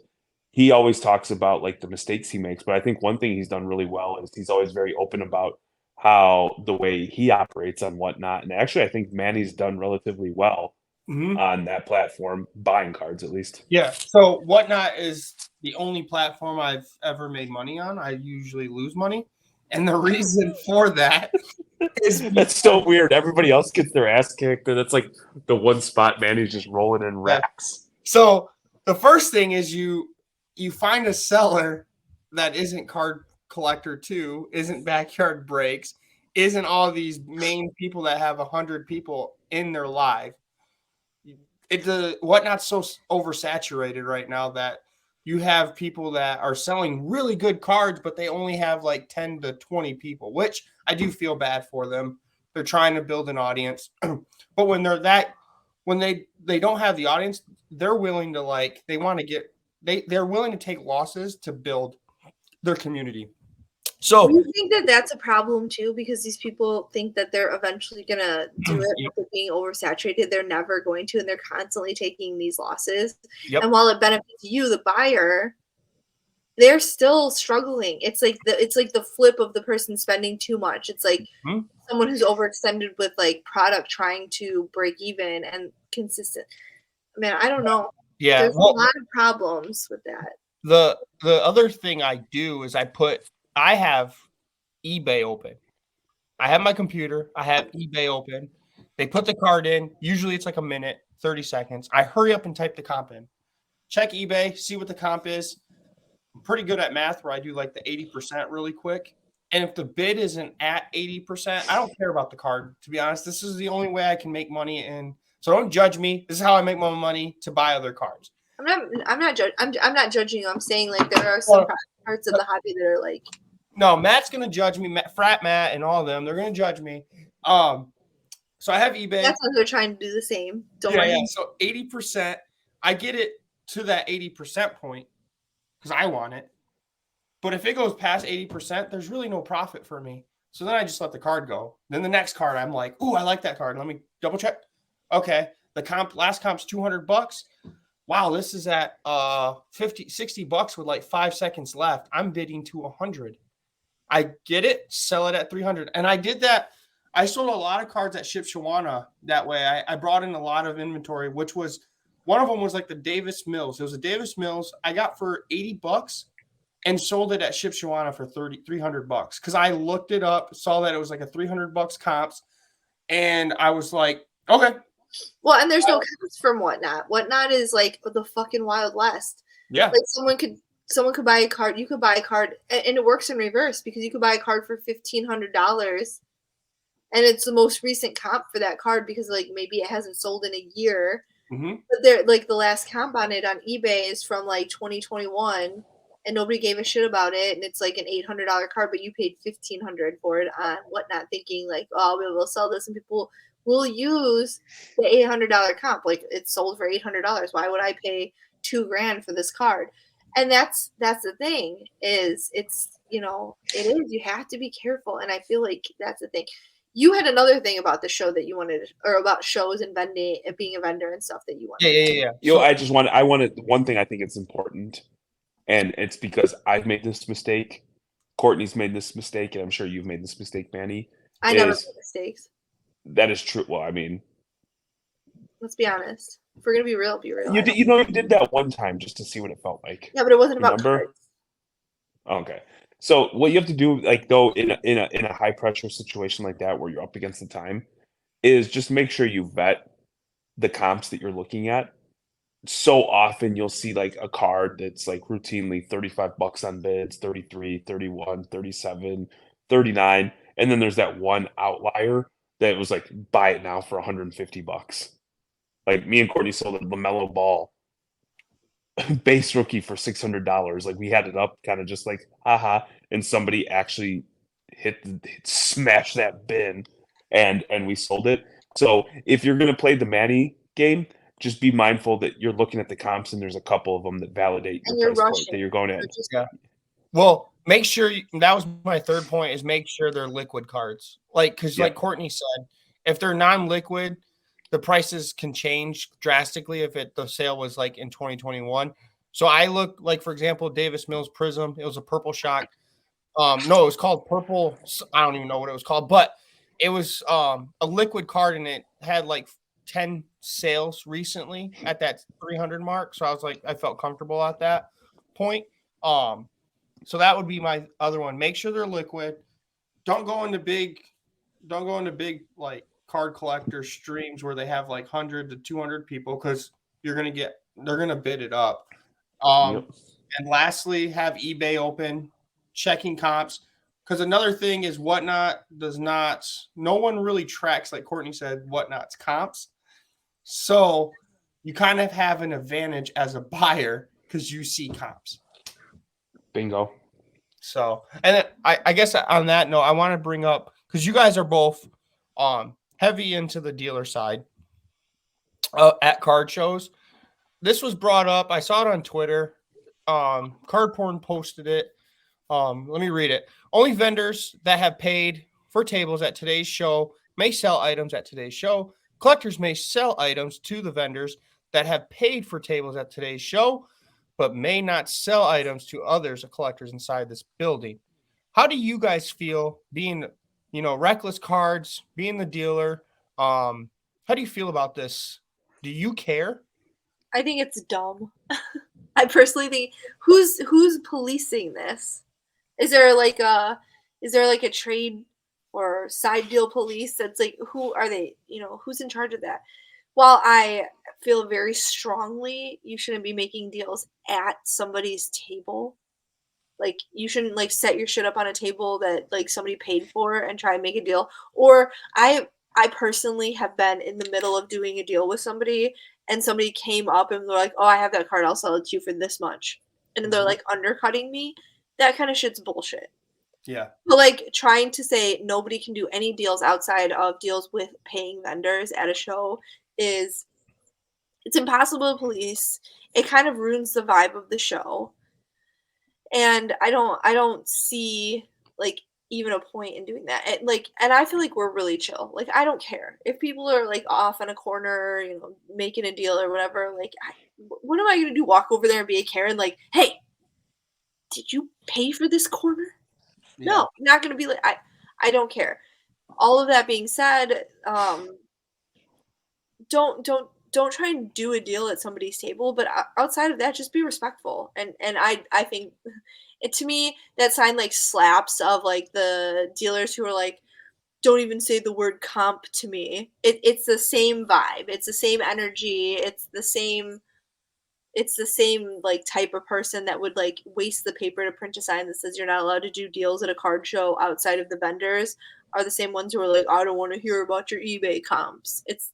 he always talks about like the mistakes he makes, but I think one thing he's done really well is he's always very open about how the way he operates on Whatnot. And actually, I think Manny's done relatively well on that platform, buying cards at least. Yeah. So Whatnot is the only platform I've ever made money on. I usually lose money. And the reason for that is that's so weird. Everybody else gets their ass kicked, and it's like the one spot Manny's just rolling in racks. So the first thing is you find a seller that isn't Card Collector 2, isn't Backyard Breaks, isn't all these main people that have 100 people in their live. Whatnot's so oversaturated right now that you have people that are selling really good cards, but they only have like 10 to 20 people, which I do feel bad for them. They're trying to build an audience. But when they don't have the audience, they're willing to they're willing to take losses to build their community. So do you think that that's a problem too? Because these people think that they're eventually going to do it, but being oversaturated, they're never going to, and they're constantly taking these losses. Yep. And while it benefits you, the buyer, they're still struggling. It's like the flip of the person spending too much. It's like someone who's overextended with like product trying to break even and consistent. Man, I don't know. Yeah, there's a lot of problems with that. The other thing I do is I have eBay open. I have my computer. I have eBay open. They put the card in. Usually it's like a minute, 30 seconds. I hurry up and type the comp in. Check eBay, see what the comp is. I'm pretty good at math where I do like the 80% really quick. And if the bid isn't at 80%, I don't care about the card, to be honest. This is the only way I can make money. And so don't judge me. This is how I make my money to buy other cards. I'm not judging you. I'm saying like there are some parts of the hobby that are like. No, Matt's gonna judge me. Frat Matt and all of them, they're gonna judge me. So I have eBay. That's what they're trying to do the same. Don't Yeah, mind. yeah. So 80%, I get it to that 80% point because I want it. But if it goes past 80%, there's really no profit for me. So then I just let the card go. Then the next card, I'm like, ooh, I like that card. Let me double check. Okay, the last comp's $200. Wow, this is at $60 with like 5 seconds left. I'm bidding to 100. I get it, sell it at 300. And I did that. I sold a lot of cards at Shipshawana that way. I brought in a lot of inventory, which was one of them was like the Davis Mills. It was a Davis Mills I got for $80 and sold it at Shipshawana for $300 because I looked it up, saw that it was like a $300 comps, and I was like, okay. Well, and there's no comps from Whatnot. Whatnot is like the fucking Wild West. Yeah. Like someone could buy a card. You could buy a card, and it works in reverse because you could buy a card for $1,500. And it's the most recent comp for that card because like maybe it hasn't sold in a year. Mm-hmm. But they're like the last comp on it on eBay is from like 2021 and nobody gave a shit about it. And it's like an $800 card, but you paid $1,500 for it on Whatnot, thinking like, oh, I'll be able to sell this and people will use the $800 comp. Like it's sold for $800. Why would I pay $2,000 for this card? And that's the thing is it's, it is, you have to be careful. And I feel like that's the thing. You had another thing about the show that you wanted, or about shows and vending, being a vendor and stuff that you wanted. Yeah. I wanted one thing I think it's important, and it's because I've made this mistake. Courtney's made this mistake, and I'm sure you've made this mistake, Manny. I never make mistakes. That is true. Well, I mean, let's be honest. If we're gonna be real, be real. You did that one time just to see what it felt like. Yeah, but it wasn't about cards. Okay. So what you have to do, like though, in a high pressure situation like that where you're up against the time, is just make sure you vet the comps that you're looking at. So often you'll see like a card that's like routinely $35 on bids, 33, 31, 37, 39, and then there's that one outlier that was like buy it now for $150. Like me and Courtney sold a LaMelo Ball base rookie for $600. Like we had it up kind of just like haha, and somebody actually smashed that bin and we sold it. So if you're going to play the Manny game, just be mindful that you're looking at the comps and there's a couple of them that validate your price point that you're going at. Yeah. Well, make sure that was my third point is make sure they're liquid cards. Like because like Courtney said, if they're non-liquid, the prices can change drastically if the sale was like in 2021. So I look like, for example, Davis Mills Prism. It was a purple shock. No, it was called purple. I don't even know what it was called, but it was a liquid card and it had like 10 sales recently at that 300 mark. So I was like, I felt comfortable at that point. So that would be my other one. Make sure they're liquid. Don't go into big like card collector streams where they have like 100 to 200 people because they're going to bid it up. And lastly, have eBay open, checking comps. Because another thing is Whatnot no one really tracks, like Courtney said, Whatnot's comps. So you kind of have an advantage as a buyer because you see comps. Bingo. So, and then I guess on that note, I want to bring up, because you guys are both heavy into the dealer side at card shows. This was brought up. I saw it on Twitter. Card Porn posted it. Let me read it. Only vendors that have paid for tables at today's show may sell items at today's show. Collectors may sell items to the vendors that have paid for tables at today's show, but may not sell items to others, collectors inside this building. How do you guys feel being, Reckless Cards, being the dealer? How do you feel about this? Do you care? I think it's dumb. I personally think who's policing this? Is there like a trade or side deal police that's like, who are they? Who's in charge of that? While I feel very strongly you shouldn't be making deals at somebody's table. Like you shouldn't like set your shit up on a table that like somebody paid for and try and make a deal. Or I personally have been in the middle of doing a deal with somebody and somebody came up and they're like, oh, I have that card, I'll sell it to you for this much. And they're like undercutting me. That kind of shit's bullshit. Yeah. But like trying to say nobody can do any deals outside of deals with paying vendors at a show it's impossible to police. It kind of ruins the vibe of the show. And I don't see like even a point in doing that. And I feel like we're really chill. Like I don't care if people are like off in a corner, you know, making a deal or whatever. Like, what am I gonna do? Walk over there and be a Karen? Like, hey, did you pay for this corner? Yeah. No, I'm not gonna be like I don't care. All of that being said, don't try and do a deal at somebody's table, but outside of that, just be respectful. And I think it, to me, that sign like slaps of like the dealers who are like, don't even say the word comp to me. It's the same vibe. It's the same energy. It's the same like type of person that would like waste the paper to print a sign that says you're not allowed to do deals at a card show outside of the vendors are the same ones who are like, I don't want to hear about your eBay comps. It's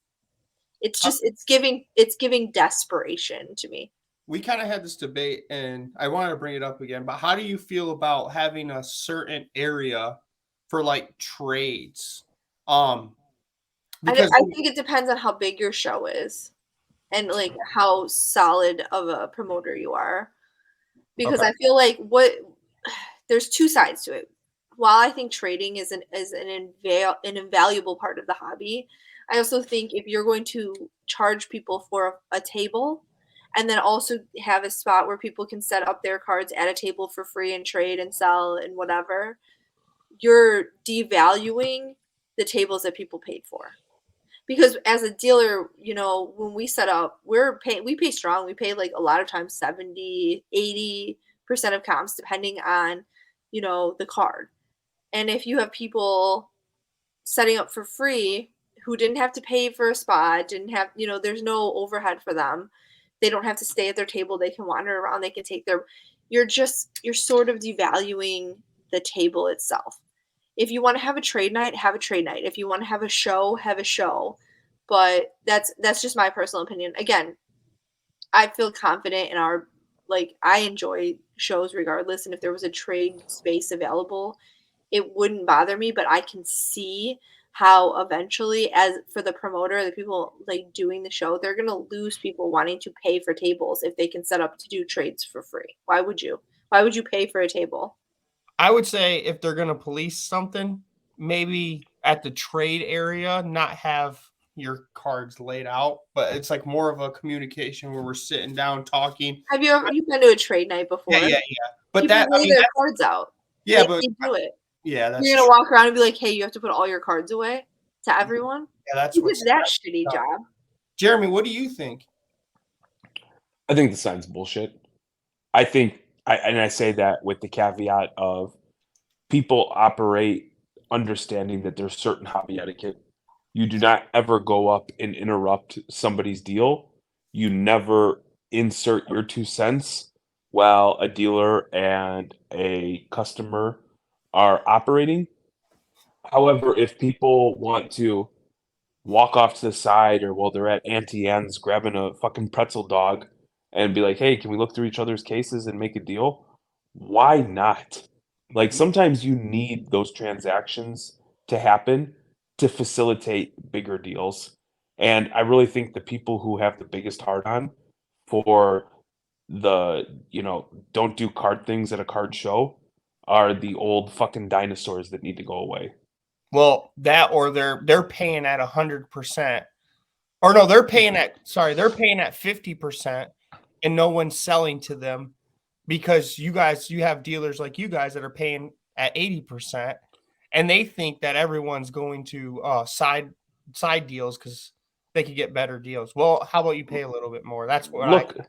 just it's giving desperation to me. We kind of had this debate, and I wanted to bring it up again. But how do you feel about having a certain area for like trades? Because I think it depends on how big your show is, and like how solid of a promoter you are. Because I feel like there's two sides to it. While I think trading is an invaluable part of the hobby, I also think if you're going to charge people for a table and then also have a spot where people can set up their cards at a table for free and trade and sell and whatever, you're devaluing the tables that people paid for. Because as a dealer, you know, when we set up, we pay strong. We pay like a lot of times 70, 80% of comps depending on, you know, the card. And if you have people setting up for free who didn't have to pay for a spot, didn't have, you know, there's no overhead for them. They don't have to stay at their table. They can wander around. They can take you're sort of devaluing the table itself. If you want to have a trade night, have a trade night. If you want to have a show, have a show. But that's just my personal opinion. Again, I feel confident in I enjoy shows regardless. And if there was a trade space available, it wouldn't bother me, but I can see how eventually, as for the promoter, the people like doing the show, they're gonna lose people wanting to pay for tables if they can set up to do trades for free. Why would you? Why would you pay for a table? I would say if they're gonna police something, maybe at the trade area, not have your cards laid out, but it's like more of a communication where we're sitting down talking. Have you been to a trade night before? Yeah. But people that lay their cards out. Yeah, they do it. Yeah, that's you're gonna walk around and be like, "Hey, you have to put all your cards away to everyone." Yeah, that's Who did that shitty job? Jeremy, what do you think? I think the sign's bullshit. I think, I say that with the caveat of people operate understanding that there's certain hobby etiquette. You do not ever go up and interrupt somebody's deal. You never insert your 2 cents while a dealer and a customer are operating. However, if people want to walk off to the side or while they're at Auntie Anne's grabbing a fucking pretzel dog and be like, hey, can we look through each other's cases and make a deal? Why not? Like sometimes you need those transactions to happen to facilitate bigger deals. And I really think the people who have the biggest hard on for the, don't do card things at a card show are the old fucking dinosaurs that need to go away. Well, that or they're paying at 100%. Or no, they're paying at 50% and no one's selling to them because you have dealers like you guys that are paying at 80% and they think that everyone's going to side deals because they could get better deals. Well, how about you pay a little bit more? That's what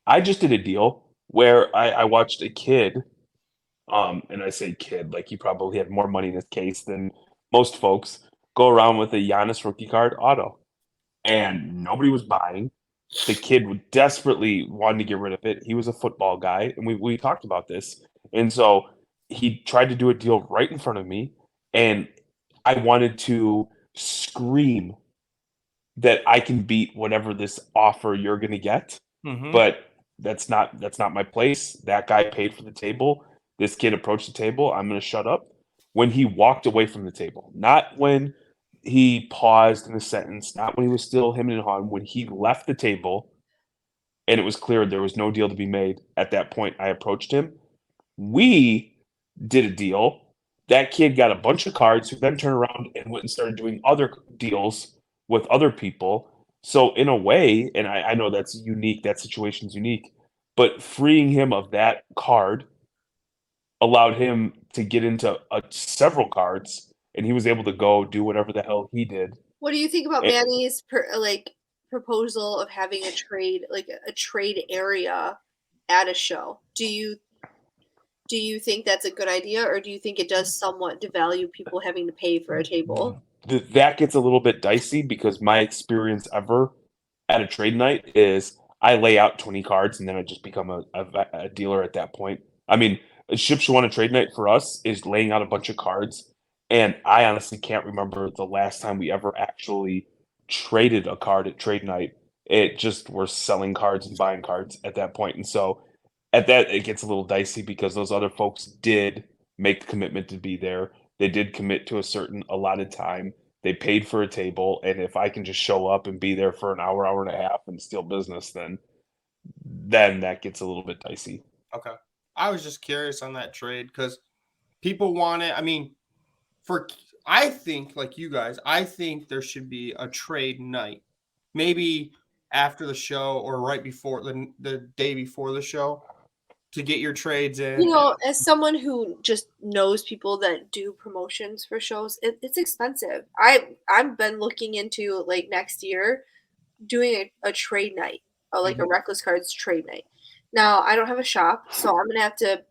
I just did a deal where I watched a kid, and I say kid, like he probably had more money in his case than most folks, go around with a Giannis rookie card auto. And nobody was buying. The kid desperately wanted to get rid of it. He was a football guy, and we talked about this. And so he tried to do a deal right in front of me, and I wanted to scream that I can beat whatever this offer you're going to get, but that's not my place. That guy paid for the table. This kid approached the table. I'm going to shut up. When he walked away from the table, not when he paused in a sentence, not when he was still hemming and hawing, when he left the table and it was clear there was no deal to be made. At that point, I approached him. We did a deal. That kid got a bunch of cards, who then turned around and went and started doing other deals with other people. So in a way, and I know that's unique, that situation's unique, but freeing him of that card allowed him to get into several cards, and he was able to go do whatever the hell he did. What do you think about And- Manny's proposal of having a trade, like a trade area at a show? Do you think that's a good idea, or do you think it does somewhat devalue people having to pay for a table? That gets a little bit dicey, because my experience ever at a trade night is I lay out 20 cards and then I just become a dealer at that point. I mean, a Ship Shawana trade night for us is laying out a bunch of cards, and I honestly can't remember the last time we ever actually traded a card at trade night. It just, we're selling cards and buying cards at that point. And so at that, it gets a little dicey, because those other folks did make the commitment to be there. They did commit to a certain allotted time. They paid for a table, and if I can just show up and be there for an hour, hour and a half and steal business, then that gets a little bit dicey. Okay. I was just curious on that trade, because people want it. I mean, I think, like you guys, I think there should be a trade night, maybe after the show or right before the day before the show, to get your trades in. You know, as someone who just knows people that do promotions for shows, it's expensive. I've been looking into, like, next year doing a trade night, or like a Reckless Cards trade night. Now, I don't have a shop, so I'm gonna have to,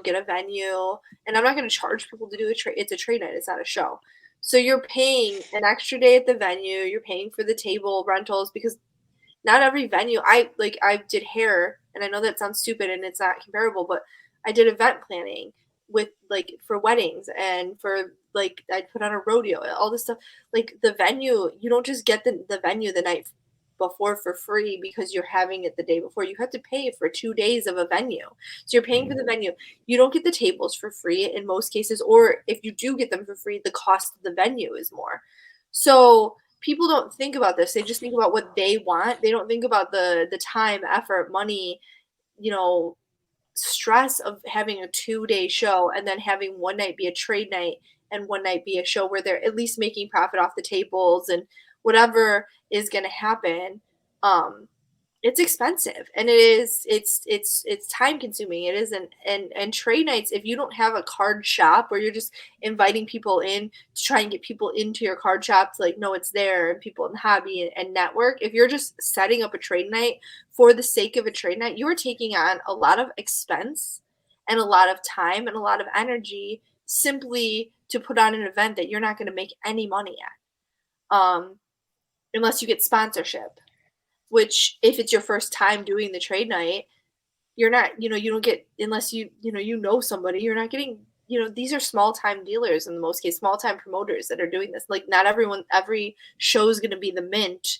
get a venue, and I'm not gonna charge people to do a trade. It's a trade night, it's not a show. So you're paying an extra day at the venue, you're paying for the table rentals, because not every venue. I did hair, and I know that sounds stupid and it's not comparable, but I did event planning with, like, for weddings, and for, like, I'd put on a rodeo, all this stuff. Like, the venue, you don't just get the venue the night before for free because you're having it the day before. You have to pay for 2 days of a venue. So you're paying for the venue. You don't get the tables for free in most cases, or if you do get them for free, the cost of the venue is more. So people don't think about this. They just think about what they want. They don't think about the time, effort, money, stress of having a 2-day show, and then having one night be a trade night and one night be a show where they're at least making profit off the tables and whatever is going to happen. It's expensive, and it's time consuming. It isn't, and trade nights, if you don't have a card shop where you're just inviting people in to try and get people into your card shop to, like, know it's there, and people in the hobby and network, if you're just setting up a trade night for the sake of a trade night, you are taking on a lot of expense and a lot of time and a lot of energy simply to put on an event that you're not going to make any money at, unless you get sponsorship. Which, if it's your first time doing the trade night, you're not, you don't get, unless you know somebody, you're not getting, these are small time dealers in the most case, small time promoters that are doing this. Like, not every show is going to be the mint,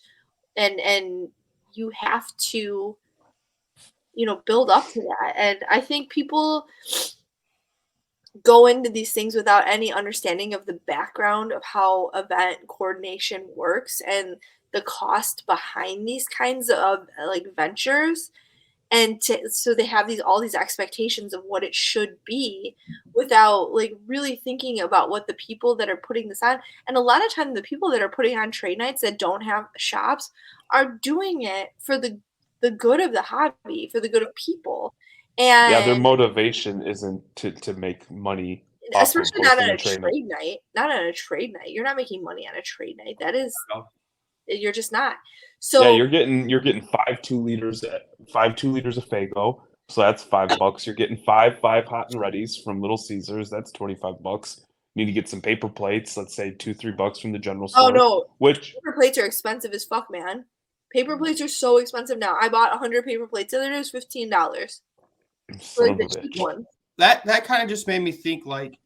and you have to, build up to that. And I think people go into these things without any understanding of the background of how event coordination works and the cost behind these kinds of, like, ventures, and so they have all these expectations of what it should be without, like, really thinking about what the people that are putting this on. And a lot of times the people that are putting on trade nights that don't have shops are doing it for the good of the hobby, for the good of people. And yeah, their motivation isn't to make money, especially not on a trade night. Not on a trade night. You're not making money on a trade night. That is, you're just not. So yeah, you're getting 5 2-liters of Faygo, so that's $5. You're getting five hot and readies from Little Caesars. That's $25. You need to get some paper plates. Let's say $2-3 from the general store. Oh no, which paper plates are expensive as fuck, man. Paper plates are so expensive now. I bought 100 paper plates. The other day was $15 for the cheap one. That kind of just made me think, like,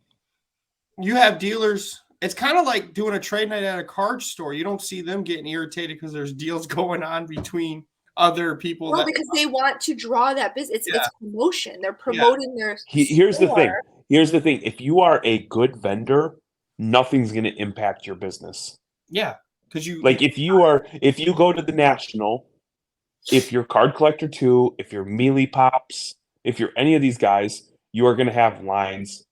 you have dealers it's kind of like doing a trade night at a card store. You don't see them getting irritated because there's deals going on between other people. Well, because they want to draw that business. It's promotion. They're promoting their Here's the store. thing. Here's the thing. If you are a good vendor, nothing's going to impact your business. Yeah, because if you go to the National, if you're Card Collector 2, if you're Mealy Pops, if you're any of these guys, you are going to have lines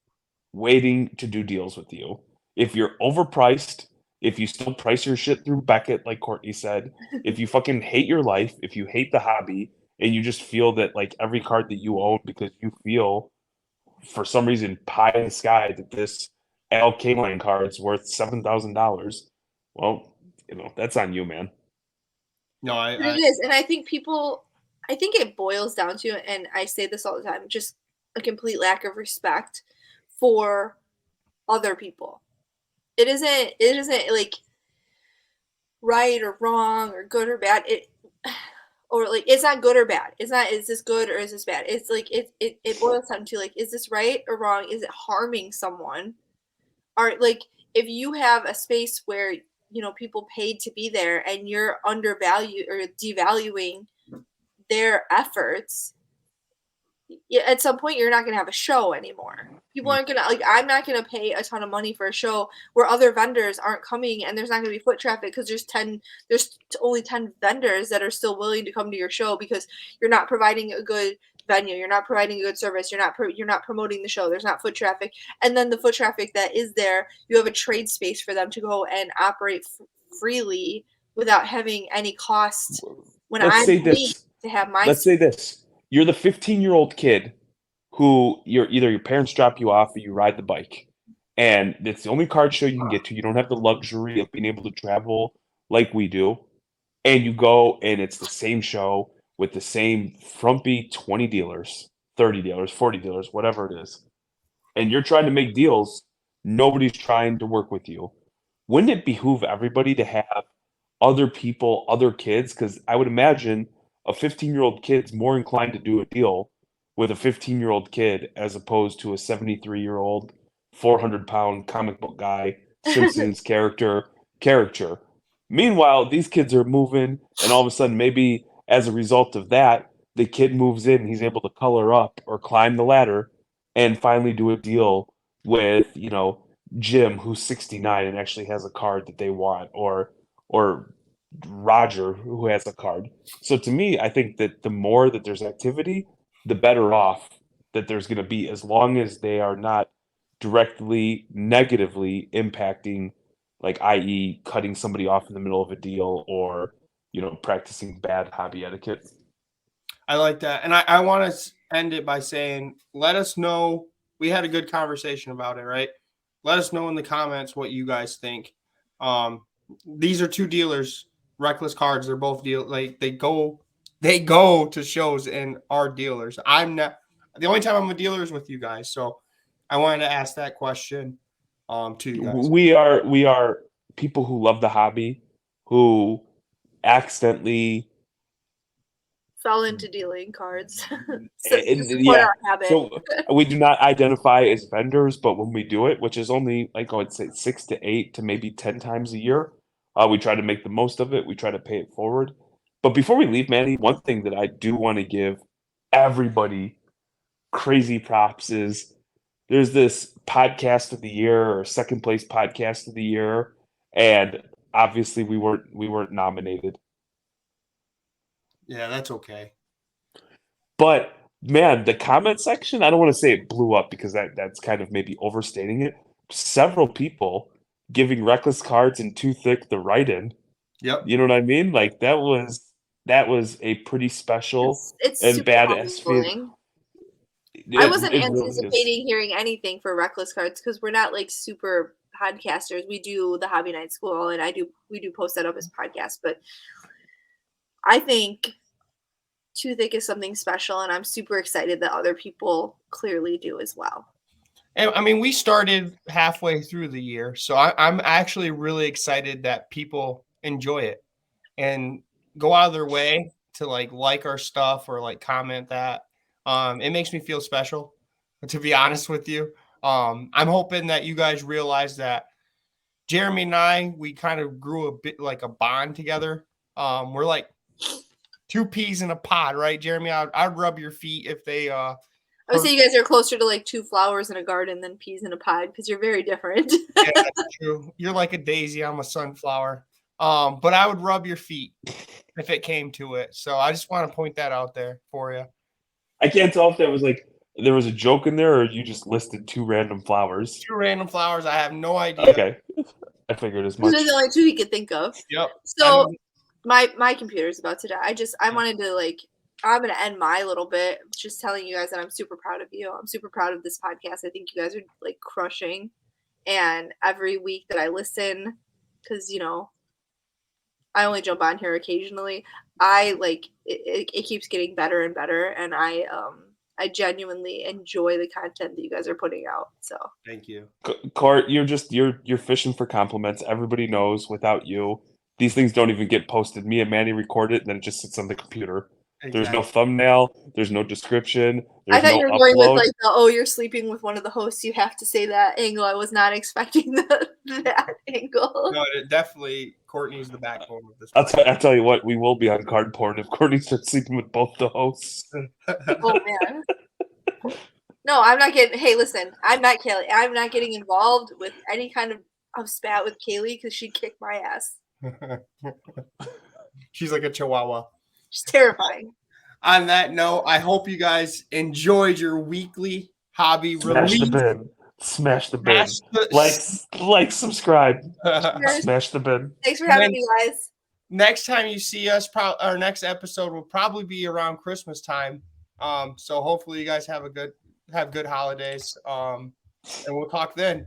waiting to do deals with you. If you're overpriced, if you still price your shit through Beckett, like Courtney said, if you fucking hate your life, if you hate the hobby, and you just feel that like every card that you own because you feel for some reason pie in the sky that this Al Kaline card's worth $7,000, well, that's on you, man. No, it is, and I think it boils down to, and I say this all the time, just a complete lack of respect for other people. It isn't like right or wrong or good or bad. It's not good or bad. It's not, is this good or is this bad? It's like it boils down to like, is this right or wrong? Is it harming someone? Or like if you have a space where people paid to be there and you're undervalued or devaluing their efforts, at some point you're not going to have a show anymore. People aren't going to, I'm not going to pay a ton of money for a show where other vendors aren't coming and there's not going to be foot traffic because there's only 10 vendors that are still willing to come to your show because you're not providing a good venue, you're not providing a good service, you're not promoting the show, there's not foot traffic, and then the foot traffic that is there, you have a trade space for them to go and operate freely without having any cost. When I'm paid to have my let's say this. You're the 15-year-old kid who either your parents drop you off or you ride the bike. And it's the only card show you can get to. You don't have the luxury of being able to travel like we do. And you go and it's the same show with the same frumpy 20 dealers, 30 dealers, 40 dealers, whatever it is. And you're trying to make deals. Nobody's trying to work with you. Wouldn't it behoove everybody to have other people, other kids? Because I would imagine a 15-year-old kid's more inclined to do a deal with a 15-year-old kid as opposed to a 73-year-old, 400-pound comic book guy, Simpsons caricature. Meanwhile, these kids are moving, and all of a sudden, maybe as a result of that, the kid moves in, he's able to color up or climb the ladder and finally do a deal with, Jim, who's 69 and actually has a card that they want, or Roger, who has a card. So to me, I think that the more that there's activity, the better off that there's going to be, as long as they are not directly negatively impacting, like i.e. cutting somebody off in the middle of a deal or, practicing bad hobby etiquette. I like that. And I want to end it by saying, let us know. We had a good conversation about it, right? Let us know in the comments what you guys think. These are two dealers, Reckless Cards. They're both they go to shows and are dealers. I'm not. The only time I'm a dealer is with you guys. So I wanted to ask that question to you guys. We are people who love the hobby, who accidentally fell into dealing cards. So we do not identify as vendors, but when we do it, which is only like I would say 6 to 8 to maybe 10 times a year, we try to make the most of it. We try to pay it forward. But before we leave, Manny, one thing that I do want to give everybody crazy props is there's this podcast of the year or second place podcast of the year, and obviously we weren't nominated. Yeah, that's okay. But man, the comment section, I don't want to say it blew up because that's kind of maybe overstating it. Several people giving Reckless Cards and Too Thicc the write-in. Yep. You know what I mean? Like that was a pretty special it's and badass feeling. I wasn't anticipating hearing anything for Reckless Cards because we're not like super podcasters. We do the Hobby Night School and we do post that up as podcasts, but I think Too Thicc is something special, and I'm super excited that other people clearly do as well. And I mean, we started halfway through the year, so I'm actually really excited that people enjoy it and go out of their way to like our stuff or like comment that. It makes me feel special, to be honest with you. I'm hoping that you guys realize that Jeremy and I, we kind of grew a bit like a bond together. We're like two peas in a pod, right, Jeremy? I'd rub your feet if they. I would say you guys are closer to like two flowers in a garden than peas in a pod because you're very different. Yeah, that's true. You're like a daisy. I'm a sunflower. But I would rub your feet if it came to it. So I just want to point that out there for you. I can't tell if that was like there was a joke in there or you just listed two random flowers. Two random flowers. I have no idea. Okay. I figured as much. Those are the only two he could think of. Yep. So my computer's about to die. I wanted to like I'm gonna end my little bit just telling you guys that I'm super proud of you. I'm super proud of this podcast. I think you guys are like crushing. And every week that I listen, because you know, I only jump on here occasionally. I like it keeps getting better and better, and I genuinely enjoy the content that you guys are putting out. So thank you, Court. You're fishing for compliments. Everybody knows without you, these things don't even get posted. Me and Manny record it, and then it just sits on the computer. Exactly. There's no thumbnail. There's no description. I thought you were going with like the you're sleeping with one of the hosts. You have to say that angle. I was not expecting that angle. No, it definitely Courtney's the backbone of this. I'll tell you what, we will be on card porn if Courtney starts sleeping with both the hosts. Oh man. No, I'm not getting. Hey, listen, I'm not Kaylee. I'm not getting involved with any kind of spat with Kaylee because she'd kick my ass. She's like a chihuahua. She's terrifying. On that note, I hope you guys enjoyed your weekly hobby release. Smash the bin. Like, subscribe. Smash the bin. Thanks for having me, guys. Next time you see us, our next episode will probably be around Christmas time. So hopefully you guys have good holidays. And we'll talk then.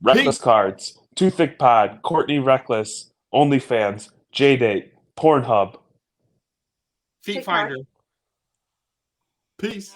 Reckless Cards, Too Thick Pod, Courtney Reckless, OnlyFans, JDate, Pornhub. Feet Finder. Peace.